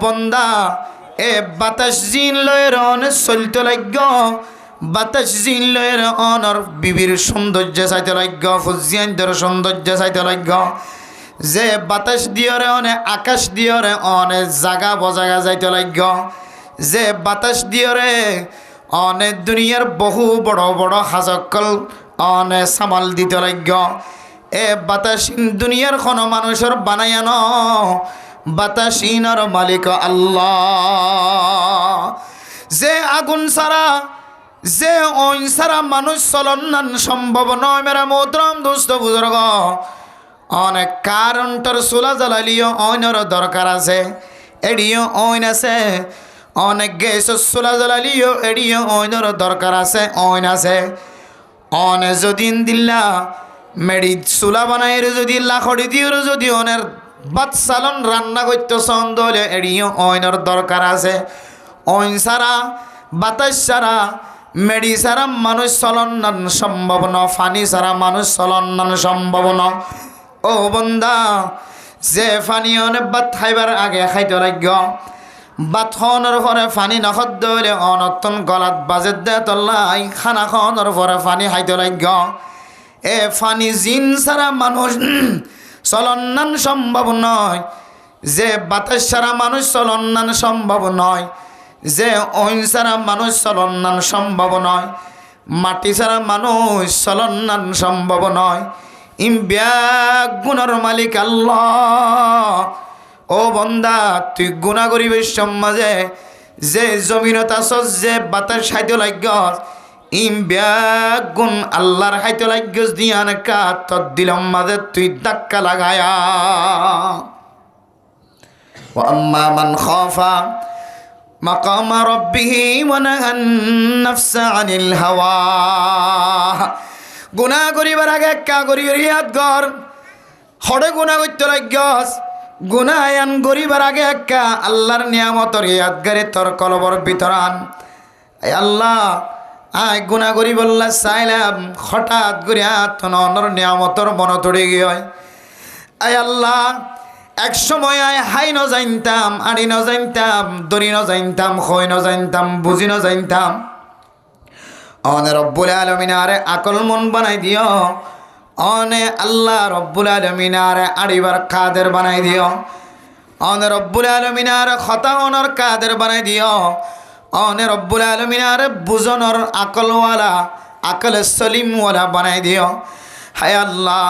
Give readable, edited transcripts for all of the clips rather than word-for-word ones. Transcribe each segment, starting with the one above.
বন্দা এ বাতাস জিন লয়ের অনে চলতে লাগ্য বাতাস জিন লয়ের অনর বিবির সৌন্দর্য চাইতে লাগ্য ফুজিয়ানদের সৌন্দর্য চাইতে লাগ্য যে বাতাস দিয়রে অনে আকাশ দিয়রে অনে জাগা বজাগা যাইতে লাগ্য যে বাতাস দিয়রে অনে দুনিয়ার বহু বড় বড় হাজকল অনে সামাল দিতে লাগ্য এ বাতাসিন দুনিয়ার কোনো মানুষের বানায়ানো বাতাসিনার মালিক আল্লাহ যে আগুন ছাড়া যে ওইন ছাড়া মানুষ চলন সম্ভব নয় মেরা মোহতরম দোস্ত বুজুর্গ অনেক কারণটার চুলা জ্বালালিও অইনের দরকার আছে এডিও অইন আছে অনেক গ্যাসের চুলা জ্বালালিও এডিও অইনের দরকার আছে অইন আছে অনে যদি দিল্লা মেডি চুলা বানাই যদি লাখড়ি দিয়ে যদি অনের বাত চালন রান্না করতে ছন্দ হলে এড়িয়ে অইনের দরকার আছে অইন ছাড়া বাতাস ছাড়া মেডি ছাড়া মানুষ চলন সম্ভব ন ফানি ছাড়া মানুষ চলন সম্ভব ন ও বন্দা যে ফানি অনেক বাত খাইবার আগে খাইতে লাগ্য বাত খনের পরে ফানি নখদ্দ হলে অনতন গলাত বাজেত দে তল্লাই খানা খনের পরে ফানি খাইতে লাগ্য এ ফানি জিন ছাড়া মানুষ চলন্নান সম্ভব নয় যে বাতাস ছাড়া মানুষ চলন্নান সম্ভব নয় যে অইন ছাড়া মানুষ চলন্নান সম্ভব নয় মাটি ছাড়া মানুষ চলন্নান সম্ভব নয় ইমব্যাগ গুণর মালিক আল্লাহ ও বন্দা তুই গুণা করিবের সমাজে যে জমিনত আসস যে বাতাস খাইতে লাগ্য ইমব্যাগ গুণ আল্লাহর খাইতে লাগ্য দিয়ান কা তদ দিলম মাঝে তুই ধাক্কা লাগায়া ওয়া আম্মা মান খাফা মাকামা রাব্বিহি ওয়া নাহান নাফসা আনিল হাওয়া গুনাহ করিবার আগে কা করি রিয়াদ কর হড়ে গুনাহ করতে লাগছস গুনাহান করিবার আগে কা আল্লাহর নিয়ামতের রিয়াদ করে তোর কলবর ভিতরান এই আল্লাহ আয় গুণা করি বললা চাইলাম হঠাৎ করে আতনর নিয়ামতর মন তড়ে গিয়ে আয় আল্লাহ এক সময় আয় হাই ন জানতাম আড়ি ন জানতাম দড়ি ন জানতাম খই ন জানতাম বুঝি ন জানতাম অনে রব্বুল আলমিনারে আকল মন বানাই দিও অনে আল্লাহ রব্বুল আলমিনারে আড়িবার কাদের বানাই দিও অনে রব্বুল আলমিনারে খতা অনর কাদের বানাই দিও অনে রব্বুল আলমিনার বুঝনর আকলওয়ালা আকল সলিমওয়ালা বানাই দিও হায় আল্লাহ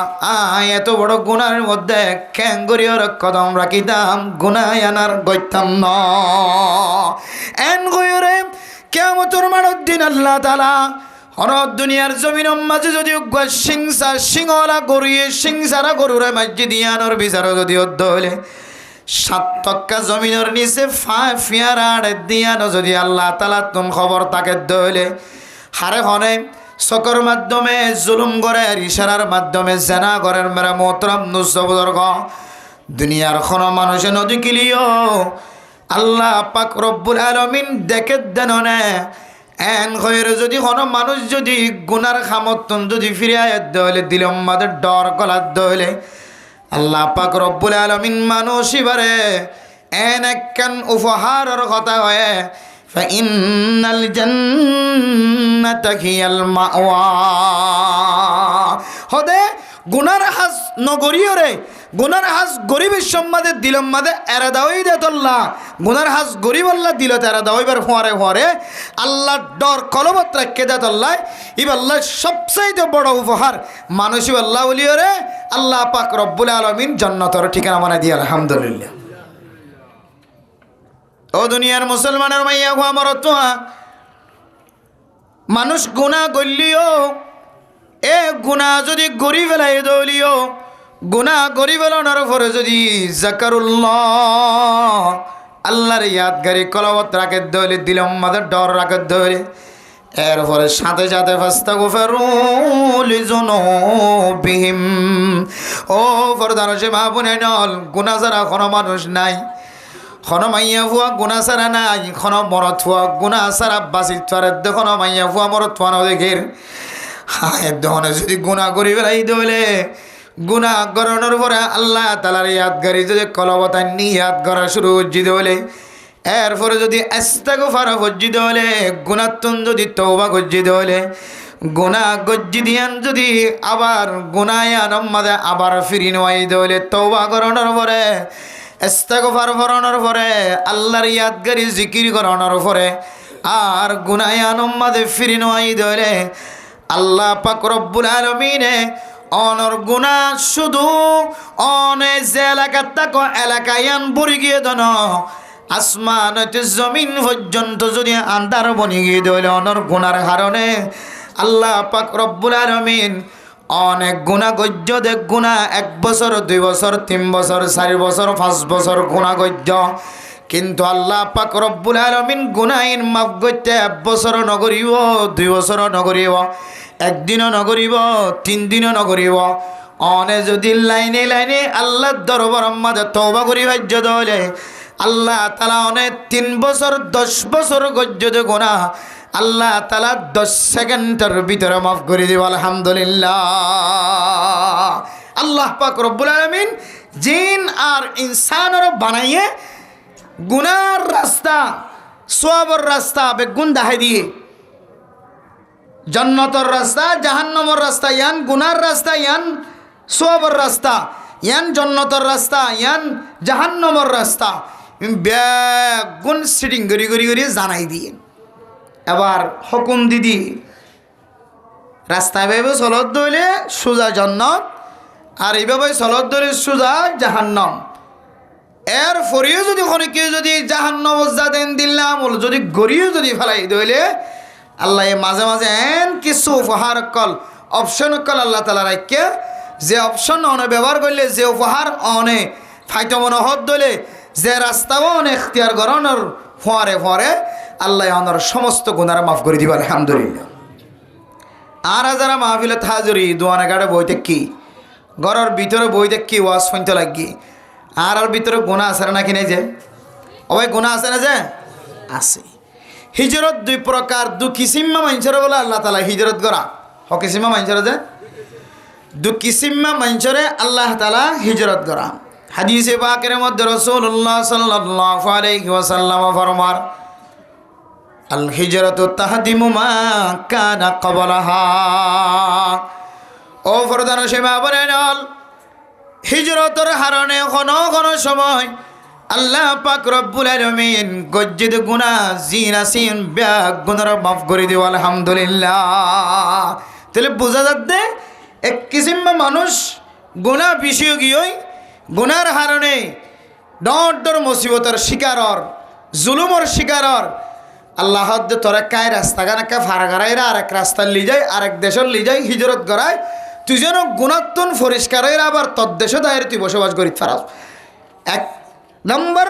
এত বড় গুনার মধ্যে ক্যাঙ্গরিয়র কদম রাখিতাম গুনায় আনার গইতাম ন এন গয়রে কিয়ামতের মানব দিন আল্লাহ তাআলা হরদ দুনিয়ার জমিনের মাঝে যদি সিংসা সিংহলা গরুয়ে সিংসারা গরুরে মাঝে দিয়ানোর বিচার যদি অদ্দ হলে 7 টক্কা জমিনের নিচে ফিয়ার দিয়ানো যদি আল্লাহ তাআলা তুম খবর তাকে দইলে হারে হনে চকর মাধ্যমে জুলুম করে ইশারার মাধ্যমে জেনা করেন মেরা মোহতরম নুসবুজুর্গ দুনিয়ার কোনো মানুষে নদী কিলিও আল্লাহ পাক রব্বুল আলামিন দেখে দেননে এন কইরে যদি কোনো মানুষ যদি গুনার খামতন যদি ফিরিয়ে দইলে দিলম মাদের ডর গলাত দইলে আল্লাহ পাক রব্বুল আলামিন মানুষ ইবারে এন একখান উপহারের কথা হয় ফাইন্নাল জান্নাতা হিয়াল মাওয়া হদে গুনার হাস নগরীয়রে গুনার হাস গরিবের সম্মাদে দিলম মাদে এরা দাওই দেতল্লা গুনার হাস গরিব আল্লাহ দিল তারা দাওইবার ফোয়ারে ফোয়ারে আল্লাহ ডর কলবত রাখে দেতল্লা ইবাল্লাহ সবচাইতে বড় উপহার মানুষ আল্লাহ বলিয়রে আল্লাহ পাক রব্বুল আলামিন জান্নাতের ঠিকানা বানাই দিয়ে আলহামদুলিল্লাহ ও দুনিয়ার মুসলমানের মাইয়া হওয়া মরত মানুষ গুনাহ গলিও এ গুনাহ যদি গরি ফেলাই দলিও গুনাহ গরি ফেলানোর পরে যদি যাকারুল্লাহ আল্লাহর ইয়াদগারি কলবত রাখে দলে দিলম মাদের ডর রাখে দলে এরপরে সাথে সাথে ফাস্তাগফিরু লিযুনুবিহিম ও ফরদার সে মাহবুনে নল গুনাহ যারা কোনো মানুষ নাই কোনো মাইয়া ফুয়া গুণা সারা নাই কোনো মরত ফুয়া গুণা সারা বাসি তার দেখো মাইয়া ফুয়া মরত ফুয়া দেখের হ্যাঁ দহনে যদি গুণা করি বেলাই দলে গুনাহ করানোর পরে আল্লাহ তাআলার ইয়াদগারি যদি কলবতান নিয়াত করা শুরু হজ্জিদ হলে এরপরে যদি ইস্তিগফার হজ্জিদ হলে গুনাহতন যদি তওবা হজ্জিদ হলে গুনাহ গজ্জিদিয়ান যদি আবার গুনায়ান মাঝে আবার ফিরি নয় হলে তওবা করানোর পরে ইস্তিগফার করানোর পরে আল্লাহর ইয়াদগারি জিকির করানোর পরে আর গুনায়ান মাঝে ফিরি নয় হলে আল্লাহ পাক রব্বুল আলামিনে অনর গুনাহ শুধু অনে যে এলাকার তাক এলাকায়ান বড়ি গিয়ে দন আসমান হইতে জমিন পর্যন্ত যদি আন্ধার বনি গিয়ে দইলে অনর গুনার কারণে আল্লাহ পাক রব্বুল আলামিন অনেক গুনাহ গজ্য দেখ গুনাহ 1 বছর 2 বছর 3 বছর 4 বছর 5 বছর গুনাহ গজ্য কিন্তু আল্লাহ পাক রব্বুল আলামিন গুনাহিন মাফ করতে 1 বছর নগরিব 2 বছর নগরিব 1 দিনও নগরিব 3 দিনও নগরিব অনে যদি লাইনে লাইনে আল্লাহর দরবার মাঝে তওবা করি ভাজ্য দলে আল্লাহ তাআলা অনে 3 বছর 10 বছর গজ্জতে গুনাহ আল্লাহ তাআলা 10 সেকেন্ডের ভিতরে মাফ করে দিব আলহামদুলিল্লাহ। আল্লাহ পাক রব্বুল আলামিন জিন আর ইনসানর বানাইয়ে গুনার রাস্তা সওয়াবের রাস্তা বেগুন দেখাই দিয়ে জান্নাতের রাস্তা জাহান্নামের রাস্তা ইয়ান গুনার রাস্তা ইয়ান সওয়াবের রাস্তা ইয়ান জান্নাতের রাস্তা ইয়ান জাহান্নামের রাস্তা বেগুন সিটিং গরি গরি গরি জানাই দিয়ে এবার হুকুম দিদি রাস্তায় ভাবে চলত দইলে সোজা জান্নাত আর এইভাবে চলত দইলে সোজা জাহান্নাম এর ফরিও যদি অনেকে যদি জাহান্নাম জাদেন দিলাম যদি গড়িও যদি ফেলাই দইলে আল্লাহ মাঝে মাঝে এন কিছু উপহার কল অপশন কল আল্লাহ তাআলা রাখকে যে অপশন অনে ব্যবহার করলে যে উপহার অনে ফাইতো মনে হত দইলে যে রাস্তাও অনে ইখতিয়ার করানোর ফরে ফরে আল্লাহ অনর সমস্ত গুনাহ মাফ করে দিবে আলহামদুলিল্লাহ। আর যারা মাহফিলে হাজরি দোয়ানে গাড়ে বইতে কি ঘরের ভিতরে বইতে কি ওয়াজ শুনতে লাগি আর ভিতরে গুনাহ আছে না কিনে যে ওই গুনাহ আছে না যে আছে। হিজরত 2 প্রকার 2 কিসিমা মানুষের বলে আল্লাহ তাআলা হিজরত করা হকিসিমা মানুষের যে 2 কিসিমা মানুষের আল্লাহ তাআলা হিজরত করা। হাদিসে পাকের মধ্যে রাসূলুল্লাহ সাল্লাল্লাহু আলাইহি ওয়াসাল্লাম ফরমান আল হিজরাতু তাহদিমু মা কানা ক্বাবলাহা। ও ফরদান সেবা বলেন হিজরতের হারণে কোন সময় আল্লাহ পাক রব্বুল আলামিন গজ্জিদ গুনাহ জিনাসিন ব্যাগ গুনাহ মাফ করে দিও আলহামদুলিল্লাহ। তাহলে বোঝা যাচ্ছে এক কিসিম মানুষ গুনাহ বিষয় গিয়ে গুনার হারণে ডর মুসিবতের শিকারর জুলুমর শিকারর আল্লাহ তোরা কায় রাস্তা গানাকা ফারাগারাইরা আরেক রাস্তা লি যায় আরেক দেশের লি যায় হিজরত করায় তুই যেন গুণাত্মন পরিষ্কারের আবার তদ্দেশে দায়ের তুই বসবাস করি ফারাস। 1 নম্বর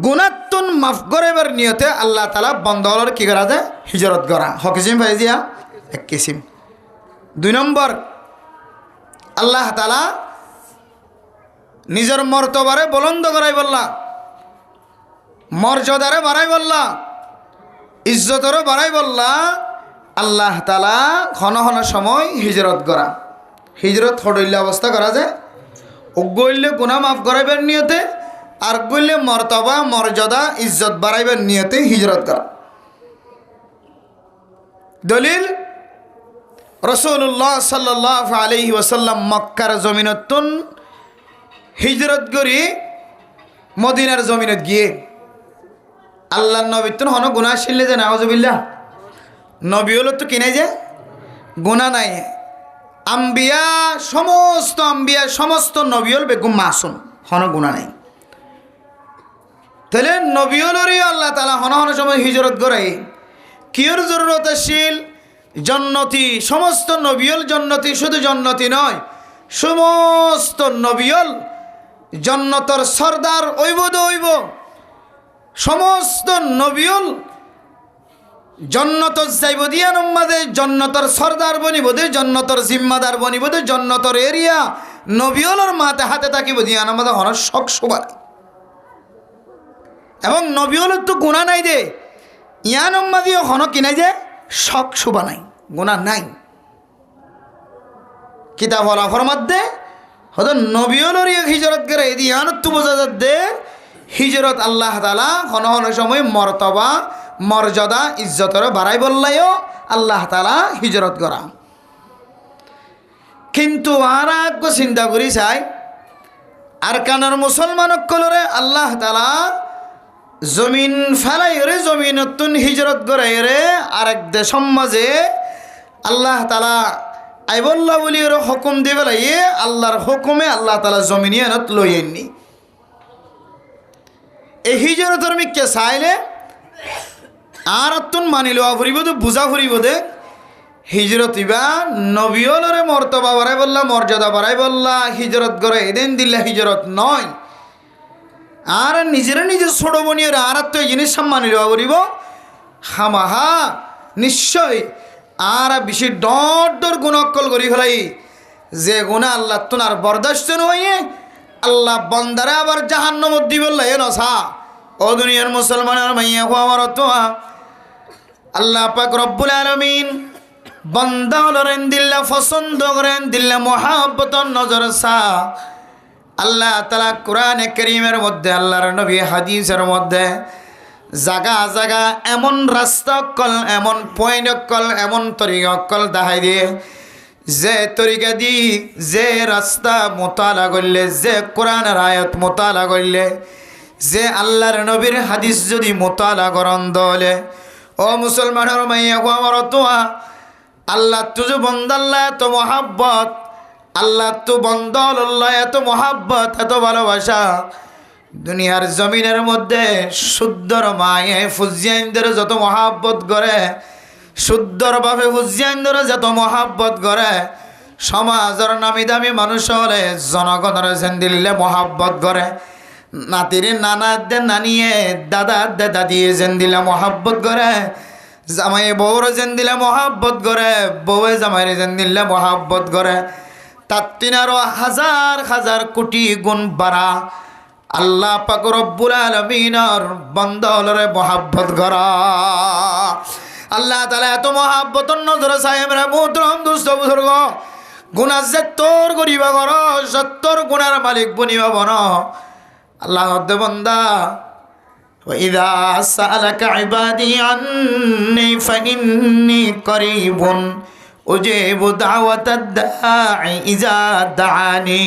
গুণাত্মন মাফ করাবার নিয়তে আল্লাহ তাআলা বন্দর কি করা যায় হিজরত করা হকিসিম ভাইজিয়া 1 কিসিম। 2 নম্বর আল্লাহ তাআলা নিজের মর্তবারে বুলন্দ করাই বললা মর্যাদারে বাড়াই বললা ইজ্জতরে বাড়াই বললা আল্লাহ তাআলা ঘন ঘন সময় হিজরত করা হিজরত হড়ইলে অবস্থা করা যায় গইলে গুনাহ মাফ করাইবার নিয়তে আর গইলে মর্তবা মর্যাদা ইজ্জত বাড়াইবার নিয়তে হিজরত করা। দলিল রাসূলুল্লাহ সাল্লাল্লাহু আলাইহি ওয়াসাল্লাম মক্কার জমিনতুন হিজরত করি মদিনার জমিনত গিয়ে আল্লাহর নবী তো হন গুনাহ ছিললে যে নাউজুবিল্লাহ নবী হলো তো কিনে যে গুনাহ নাই আম্বিয়া সমস্ত নবী হল বেগুম মাসুম হন গুনাহ নাই। তাহলে নবী হলরই আল্লাহ তাআলা হন হন সময় হিজরত করাই কিয়র জরুরত আসিল জন্নতি সমস্ত নবী হল জন্নতি শুধু জন্নতি নয় সমস্ত নবী হল জন্নতর সরদার ওইব সমস্ত নবীল জন্নত যাইব দিয়া নম্মাদে জন্নতর সরদার বনিব দে জন্নতর জিম্মাদার বনিব দে জন্নতর এরিয়া নবীলর মাতে হাতে থাকিব দিয়া নম্মাদে হন শখ শোভা এবং নবীল তো গুণা নাই দে ইয়া নম্মাদিও হন কিনাই যে শখ শোভা নাই গুণা নাই। কিতাব হলাফর মধ্যে হয়তো নবীওর হিজরত করে দিয়ান তু বোঝা দে হিজরত আল্লাহ তাআলা হন হন সময় মর্তবা মর্যাদা ইজ্জতর বাড়াই বললাইও আল্লাহ তাআলা হিজরত করা। কিন্তু আর এক চিন্তা করি চাই আর কানার মুসলমান কলরে আল্লাহ তাআলা জমিন ফেলাই রে জমিনতুন হিজরত করে রে আরেক দেশম মাঝে আল্লাহ তাআলা আইবল্লা বলি ওর হুকুম দিবে লাইয়ে আল্লাহর হুকুমে আল্লাহ তাআলা জমিনিয়ানত লইয়েননি। এই হিজরতর মিকে চাইলে আর তুন মানি লওয়া ফুরিব তো বুঝা ফুরিব দে হিজরত ইবা নবীলরে মর্তবা বাড়াই বললা মর্যাদা বাড়াই বললা হিজরত করে এদিন দিল্লা হিজরত নয়। আর নিজেরা নিজে ছোট বনিয়ে আর তো এই জিনিস মানি লওয়া ফুরিব হামাহা নিশ্চয় আর বেশি ডর ডর গুণকল করি ফেলাই যে গুণা আল্লাহ তোনার বরদাস্ত নয় আল্লাহ বন্দারে আবার জাহান্নামত দি বললা এ নসা ও দুনিয়ার মুসলমানের মাইয়া হো আমার তো আল্লাহ পাক রব্বুল আলামিন বান্দা হলেন দিল্লা পছন্দ করেন দিল্লা মহাব্বতর নজর সা আল্লাহ তাআলা কোরআনে কারীমের মধ্যে আল্লাহর নবী হাদিসের মধ্যে জাগা জাগা এমন রাস্তা অকল এমন পয়েন্ট অকল এমন তরিকা অকল দেখাই দিয়ে যে তরিকা দি যে রাস্তা মোতালা করলে যে কোরআনের আয়াত মোতালা করলে যে আল্লাহর নবীর হাদিস যদি মোতালা করন দলে ও মুসলমানের মাইয়া গো আমার তোয়া আল্লাহ তুজো বন্দাল্লাহ এত মহাব্বত আল্লাহ তু বন্দল্লাহ এত মহাব্বত এত ভালোবাসা দুনিয়ার জমিনের মধ্যে শুদ্ধর মায়ে ফুজিয়াইনদের যত মহাব্বত করে শুদ্ধর বাপে ফুজিয়াইনদের যত মহাব্বত করে সমাজের নামি দামি মানুষ হলে জনগণের যেন দিল্লে মহাব্বত করে নাতিরে নানা দে নানিয়ে দাদা দে দাদিয়ে যেন দিলে মহাব্বত করে জামাই বউর যেন দিলে মহাব্বত করে বউয়ে জামাইরে যেন দিলে মহাব্বত করে তার তিনারও হাজার হাজার কোটি গুণ বাড়া আল্লাহ পাক রব্বুল আলামিনের বান্দারে মহাব্বত করা আল্লাহ তাআলা এত মহাব্বতর নজর সাহেবরা মুহতরম দোস্ত বুজুর্গ গুনাহ যে তোর করিবা কর সত্তর গুনার মালিক বনিবা বন আল্লাহ দে বান্দা ওয়াইদা সালাকা ইবাদি আন্নী ফাইন্নী করিবুন উজিবু দাওয়াতাদ দাঈ ইজা দাআনি।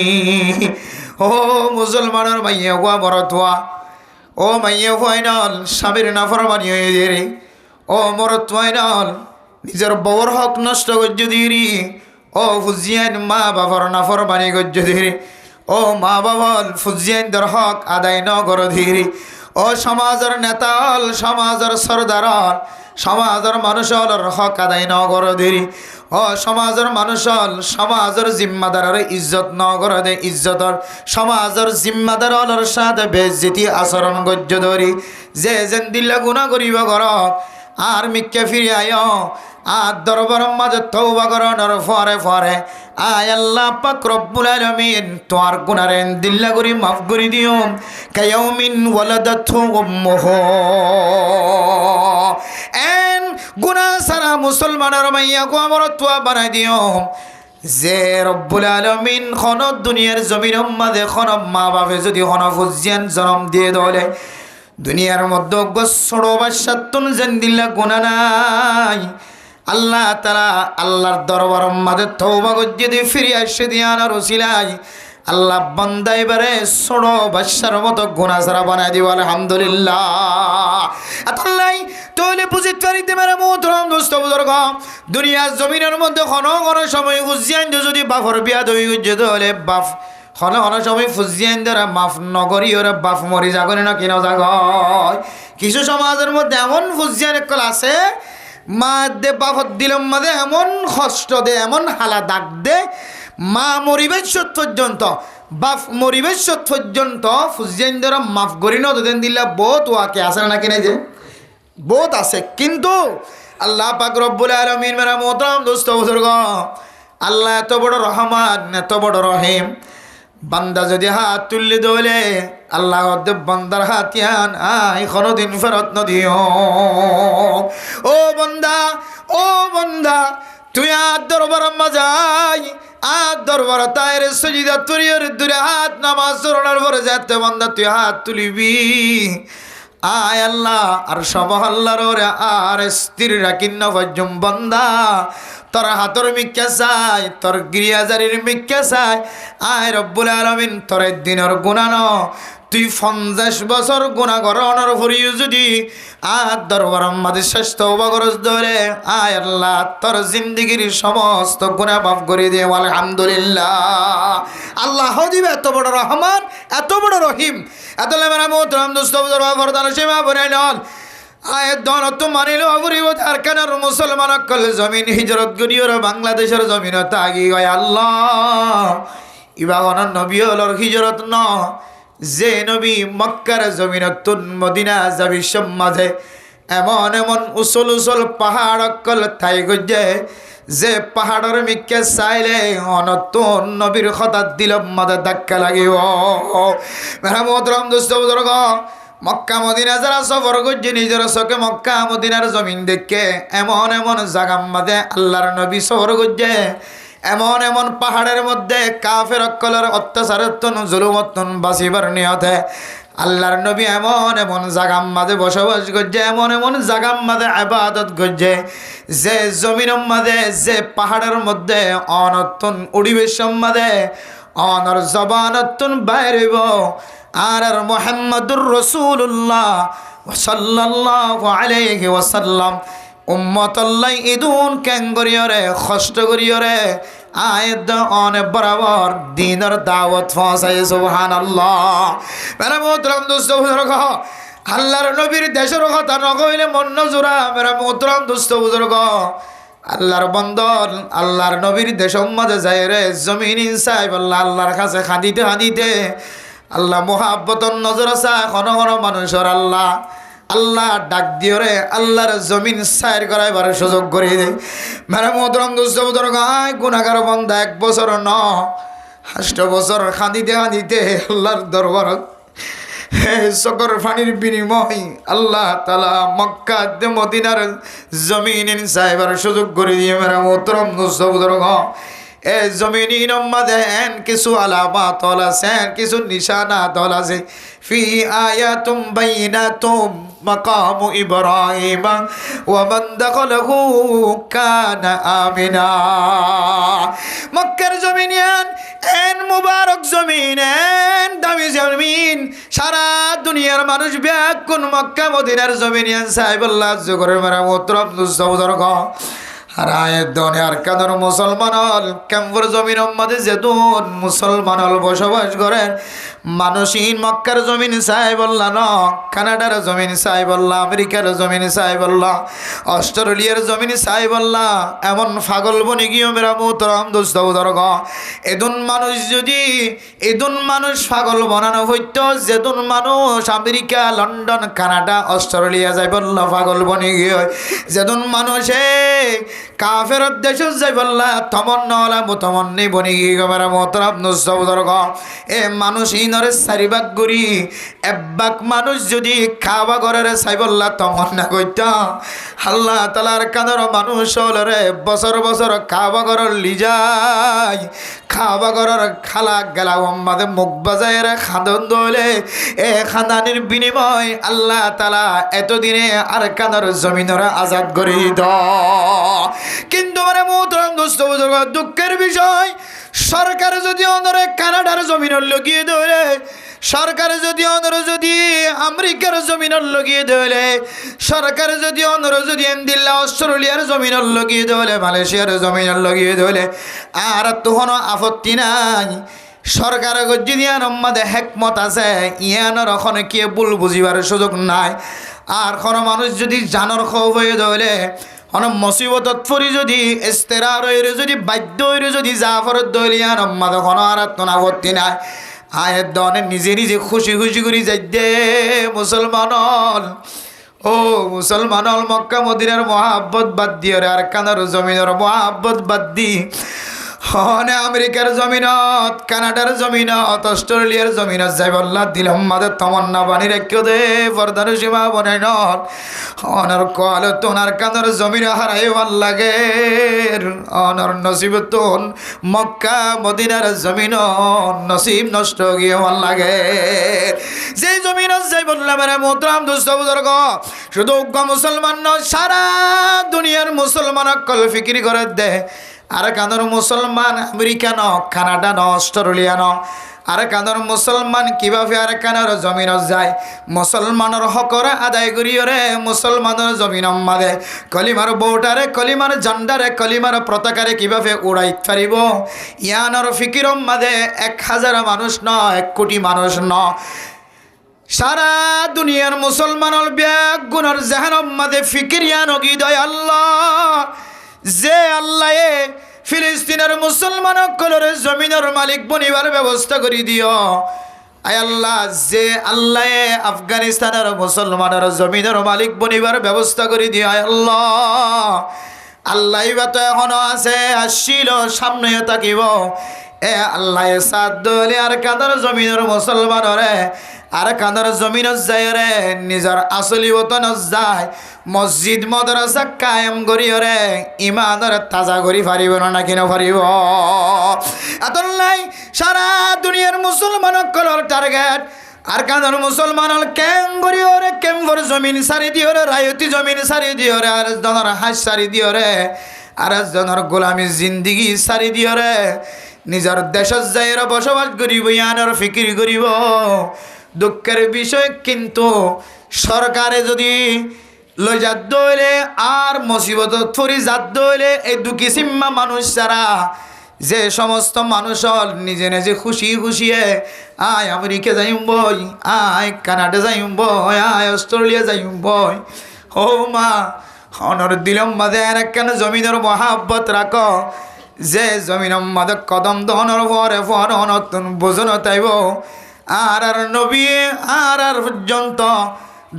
ও মুসলমানের মাইয়া গোয়া মরতোয়া ও মাইয়া ফাইনাল স্বামীর নাফরমানি হয়ে দেরি ও মরত ফাইনাল নিজের বউর হক নষ্ট করছ দিরি ও ফুজিয়ান মা বাবার নাফরমানি করছ দিরি ও মা বাবার ফুজিয়ানদের হক আদায় ন কর ধীরি ও সমাজের নেতা হল সমাজের সরদার হল সমাজের মানুষ হল হক আদায় ন কর ধীরি ও সমাজের মানুষ হল সমাজের জিম্মাদারের ইজ্জত ন করে দে ইজ্জতর সমাজের জিম্মাদার হলর সাথে বেজ্জতি আচরণ গজ্য ধরি যে যেন দিল্লা গুণা করিব কর আর মিক্কে ফিরে আয় আর দরবার মাঝে তওবা করনের ফরে ফরে আয় আল্লাহ পাক রব্বুল আলামিন তোর গুনারে দিল্লা করি মাফ করে দিও কায়াউমিন ওয়ালাদাতু উম্মুহু এন গুনাহ সারা মুসলমানের মাইয়া গো আমার তোয়া বানাই দিও যে রব্বুল আলামিন খন দুনিয়ার জমির মাঝে খন মা বাপে যদি খন ফুজিয়ান জন্ম দিয়ে দলে দুনিয়ার মধ্যে গোসড়ো বাসাতুন যেন দিল্লা গুনাহ নাই আল্লাহ তাআলা আল্লাহর দরবার মাঝে তওবা করে দিয়ে ফিরে আসে দিয়ানার ওসিলাই আল্লাহ বান্দা এবারে ছোট বাচ্চার মতো গুনাহ ছাড়া বানাই দিব আলহামদুলিল্লাহ। আল্লাহ তাহলে বুঝিত পারিতে মেরে মুহতরম দোস্ত বুজুর্গ দুনিয়ার জমিনের মধ্যে ঘন ঘন সময় হুজিয়ান যদি বাপর বিয়া দই উজ্জত হলে বাপ ঘন ঘন সময় ফুজিয়ান দ্বারা মাফ নগরী ওরা বাপ মরি যাগরে না কিনা যাগ কিছু সমাজের মধ্যে এমন ফুজিয়ান একল আছে মা দে বাপত দিলম মাঝে এমন কষ্ট দে এমন হালা দাগ দে মা মরিবেশ পর্যন্ত বাপ মরিবেশ পর্যন্ত ফুজিয়ান দ্বারা মাফ করি না তোদের দিল্লা বহুত ওয়াকে আসে না কিনে যে বহুত আছে কিন্তু আল্লাহ পাক রব্বুল আলামিন মেরা মোহতরম দোস্ত বুজুর্গ আল্লাহ এত বড় রহমান এত বড় রহিম বান্দা যদি হাত তুললে দোলে আল্লাহ বান্দার হাতিয়ান আই কোনদিন ফেরত নদিও ও বন্দা তুই আর দরবার মাজাই আর দরবার তায়ের সজিদা তুরিয়র দূরে হাত নামাজ চরণের পরে যাতে বান্দা তুই হাত তুলিবি আয় আল্লাহ আর সব আল্লাহর ওরে আর স্থির রাখিন্ন ভজম বান্দা তোর হাতর মিক্কা চাই তোর গিরিয়াজারির মিক্কা চাই আয় রব্বুল আলামিন তোর দিনের গুণানো তুই 50 বছর গুণা করণর ভরিও যদি আর দরবার আমাদের শ্রেষ্ঠ অবগরজ ধরে আয় আল্লাহ তোর জিন্দিগির সমস্ত গুণা মাফ করে দে আলহামদুলিল্লাহ। আল্লাহ দিবে এত বড় রহমান এত বড় রহিম এত লেমেরা মোহতরম দুস্থ ফরদান সীমা বনে নন আয়ের দনত মানিল অবরিব তার কেনার মুসলমান অকল জমিন হিজরত গরিয়র বাংলাদেশের জমিন তাগি গয় আল্লাহ ইবাগন নবী হলর হিজরত ন যে নবী মক্কার জমিনতুন মদিনা যাবি মাঝে এমন এমন উসল উসল পাহাড় অকল ঠাই গজে যে পাহাড়ের মিকে চাইলে অনতুন নবীর হঠাৎ দিল মাঝে ধাক্কা লাগিব মেরা মোহতরম দুস্থ বুজুর্গ মক্কা মদিনা যারা সফর করছে নিজের চোখে মক্কা মদিনার জমিন দেখে এমন এমন জাগার মাঝে আল্লাহর নবী সফর করছে এমন এমন পাহাড়ের মধ্যে কাফের অক্কলের অত্যাচারত্বন জুলুমত্বন বাঁচিবার নিয়তে আল্লাহর নবী এমন এমন জাগার মাঝে বসবাস করছে এমন এমন জাগার মাঝে ইবাদত করছে যে জমিনের মাঝে যে পাহাড়ের মধ্যে অনত্তন উড়িবেশম মাঝে অনর জবানত্তন বাইরেব আর মুহাম্মাদুর রাসূলুল্লাহ সাল্লাল্লাহু আলাইহি ওয়াসাল্লাম উম্মতাল্লাহ ইদুন কেন করিয়রে কষ্ট করিয়রে আয়াত অনে বরাবর দিনের দাওয়াত পৌঁছায় সুবহানাল্লাহ। মেরা মোহতরম দোস্ত বুজুর্গ আল্লাহর নবীর দেশের কথা নকইলে মন নজুরা মেরা মোহতরম দোস্ত বুজুর্গ আল্লাহর বন্দর আল্লাহর নবীর দেশ মাঝে যায় রে জমিন ইনসাই বললা আল্লাহর কাছে খাদিতে খাদিতে আল্লাহ মোহাব্বতর নজর আছে ঘন ঘন মানুষের আল্লাহ আল্লাহ ডাক দিও রে আল্লাহর জমিন সাইর করাইবার সুযোগ করে দেয় মেরা মোহতরম দোস্ত বুজুর্গ গুনাহগার বান্দা 1 বছর ন 8 বছর খাদিতে খাদিতে আল্লাহর দরবার সকর ফানির বিনিময় আল্লাহ তাআলা মক্কা মদিনার জমিন সাইবার সুযোগ করে দিয়ে মেরা মোহতরম দোস্ত বুজুর্গ এ জমিনের মধ্যে কিছু আলামাত আছে কিছু নিশানাত আছে ফি আয়াতুম বাইনাতুম মাকাম ইব্রাহিম ওয়া মান দাখালাহু কানা আমিনা মক্কার জমিন এন মুবারক জমিন এন দামি জমিন সারা দুনিয়ার মানুষ ব্যাকুল মক্কা মদিনার জমিন সাহেবুল্লাহ জগরের মেরা মোহতরম দোস্ত বুজুর্গ আর আয়ের দুনিয়ার কাদের মুসলমান হল কেমপুর জমিন মধ্যে যেতুন মুসলমান হল বসবাস করেন মানুষহীন মক্কার জমিন সাহেবুল্লাহ ন কানাডার জমিন সাহেবুল্লাহ আমেরিকার জমিন সাহেবুল্লাহ অস্ট্রেলিয়ার জমিন সাহেবুল্লাহ এমন পাগল বনি গিয়ে মেরা মোহতরম দোস্ত বুজুর্গ এদুন মানুষ পাগল বানানো হইতো যেদুন মানুষ আমেরিকা লন্ডন কানাডা অস্ট্রেলিয়া যাইবল্লাহ পাগল বনি গিয়ে যেদুন মানুষে কাফের দেশ যাইবল্লাহ তমন্নওয়ালা মুতমন্নি বনি গিয়ে মেরা মোহতরম দোস্ত বুজুর্গ এ মানুষহীনরে 4 ভাগ করি 1 ভাগ মানুষ যদি খাওয়া ঘরের চাইবল্লাহ তমন্না কইত আল্লাহ তাআলার কাদের মানুষ হলরে বছর বছর খাওয়া ঘরের লিজাই খাওয়া ঘরের খালা গেলা মাঝে মুখ বাজায় খাদন দলে এ খাদানির বিনিময় আল্লাহ তাআলা এতদিনে আর কাদের জমিনরা আজাদ করি দ কিন্তু মানে মোহতরম দোস্ত বুজুর্গ দুঃখের বিষয় সরকার যদি অনরে কানাডার জমিন লগিয়ে ধরে সরকার যদি অনর যদি আমেরিকার জমিন লগিয়ে ধরে সরকার যদি অনর যদি এন্দিল্লা অস্ট্রেলিয়ার জমিন লগিয়ে ধরে মালয়েশিয়ার জমিন লগিয়ে ধরে আর তখন আপত্তি নাই সরকার যদি আমাদের হেকমত আছে ইয়ানোর ওখানে কে ভুল বুঝিবার সুযোগ নাই আর কোনো মানুষ যদি জানর খব হয়ে ধরে অনেক মুসিবতত পড়ি যদি ইস্তেরার হয়ে যদি বাধ্য হয়ে যদি জাফরত দলিয়ান আমাদের কোনো আর আপত্তি নাই আয়ের দনে নিজে নিজে খুশি খুশি করে যাই দে মুসলমান ও মুসলমান মক্কা মদিনার মহাব্বত বাদ দিয়ে আর কানার জমিনের মহাব্বত বাদ দি হনে আমেরিকার জমিনত, কানাডার জমিনত, অস্ট্রেলিয়ার জমিনত যাই বল্লা দিলাম মাদের তমন্না বাণী রেখে দে পর্দার সীমা বনে নন অনর কল তোনার কানের জমিন হারাই ভাল লাগে অনর নসিব তোন মক্কা মদিনার জমিন নসিব নষ্ট গিয়ে ভাল লাগে যে জমিনত যাই বললাম রে মোহতরম দোস্ত বুজুর্গ শুধু মুসলমান নয় সারা দুনিয়ার মুসলমান কল ফিকির করে দে আর কানোর মুসলমান আমেরিকা ন কানাডা ন অস্ট্রেলিয়া ন আর কানোর মুসলমান কিভাবে আর কানোর জমিন যায় মুসলমানের হকরে আদায় করিয়রে মুসলমানের জমিন মাদে কলিমার বউটারে কলিমার জান্ডারে কলিমার পতাকারে কিভাবে উড়াই পারিব ইয়ানোর ফিকির মাদে 1000 মানুষ ন 1 কোটি মানুষ ন সারা দুনিয়ার মুসলমানের ব্যাগ গুণর জাহানম মাদে ফিকিরিয়ান গিদয় আল্লাহ যে আল্লাহ ফিলিস্তিনের মুসলমান কলরে জমিনের মালিক বনিবার ব্যবস্থা করে দিও আয় আল্লাহ যে আল্লাহ আফগানিস্তানের মুসলমানের জমিনের মালিক বনিবার ব্যবস্থা করে দিও আয় আল্লাহ আল্লাহ তো এখনো আছে আসছিল সামনেও থাকিব এ আল্লাহ সাদ দলে আর কাদার জমিনের মুসলমানরে আর কাদার জমিন যায় রে নিজের আসলি ওতন যায় মসজিদ মাদ্রাসা কায়েম করি রে ইমানের তাজা করি পারিব না কিনা পারিব আতল্লাই সারা দুনিয়ার মুসলমান কলর টার্গেট আর কাদার মুসলমান কেম করি রে কেম্বর জমিন সারি দিও রে রায়তি জমিন সারি দিও রে আর জনের হাঁস সারি দিও রে আর জনের গোলামি জিন্দিগি সারি দিও রে নিজের দেশত যাইরা বসবাস করিব ইয়ানোর ফিকির করিব দুঃখের বিষয় কিন্তু সরকারে যদি লই যাত দইলে আর মুসিবত থরি যাত দইলে এই দুঃখী সিম্মা মানুষ ছাড়া যে সমস্ত মানুষ নিজে নিজে খুশি খুশিয়ে আয় আমেরিকা যাইম বই আয় কানাডা যাইম বই আয় অস্ট্রেলিয়া যাইম বই ও মা অনর দিলম মাঝে কেন জমিনের মহাব্বত রাখ যে জমিনের মাঝে কদম দহনের পরে নতুন বোঝন তাইব আর নবী আর পর্যন্ত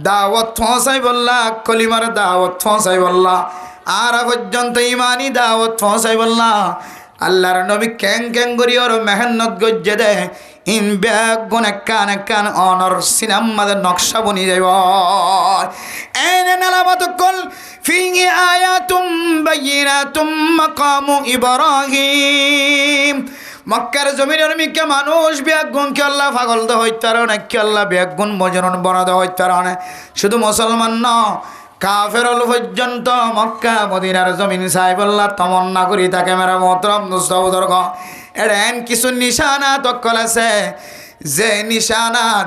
দাওয়াত পৌঁছাই বললা কলিমার দাওয়াত পৌঁছাই বললা আর পর্যন্ত ইমানি দাওয়াত পৌঁছাই বললা আল্লাহর নবী ক্যাং করি ওর মেহনত গজ্জে দে ইন ব্যাগ গুণ কান অনর সিনেমাদের নকশা বনি যাইব এনে নালাবাত কল ফিহি আয়াতুম বাইয়িনাতুম মাকামু ইব্রাহিম মক্কার জমিনের মিকে মানুষ ব্যাগুন কে আল্লাহ পাগল দে হইতার না কে আল্লাহ ব্যাগুন মজনুন বনা দে হইতার না শুধু মুসলমান ন কাফেরল পর্যন্ত মক্কা মদিনার জমিন সাহেবল্লাহ তমন্না করি তাকে মেরা মোহতরম দুস্তবুদর্গ এরেন কিছু নিশানা তকল আছে যে নিশানাত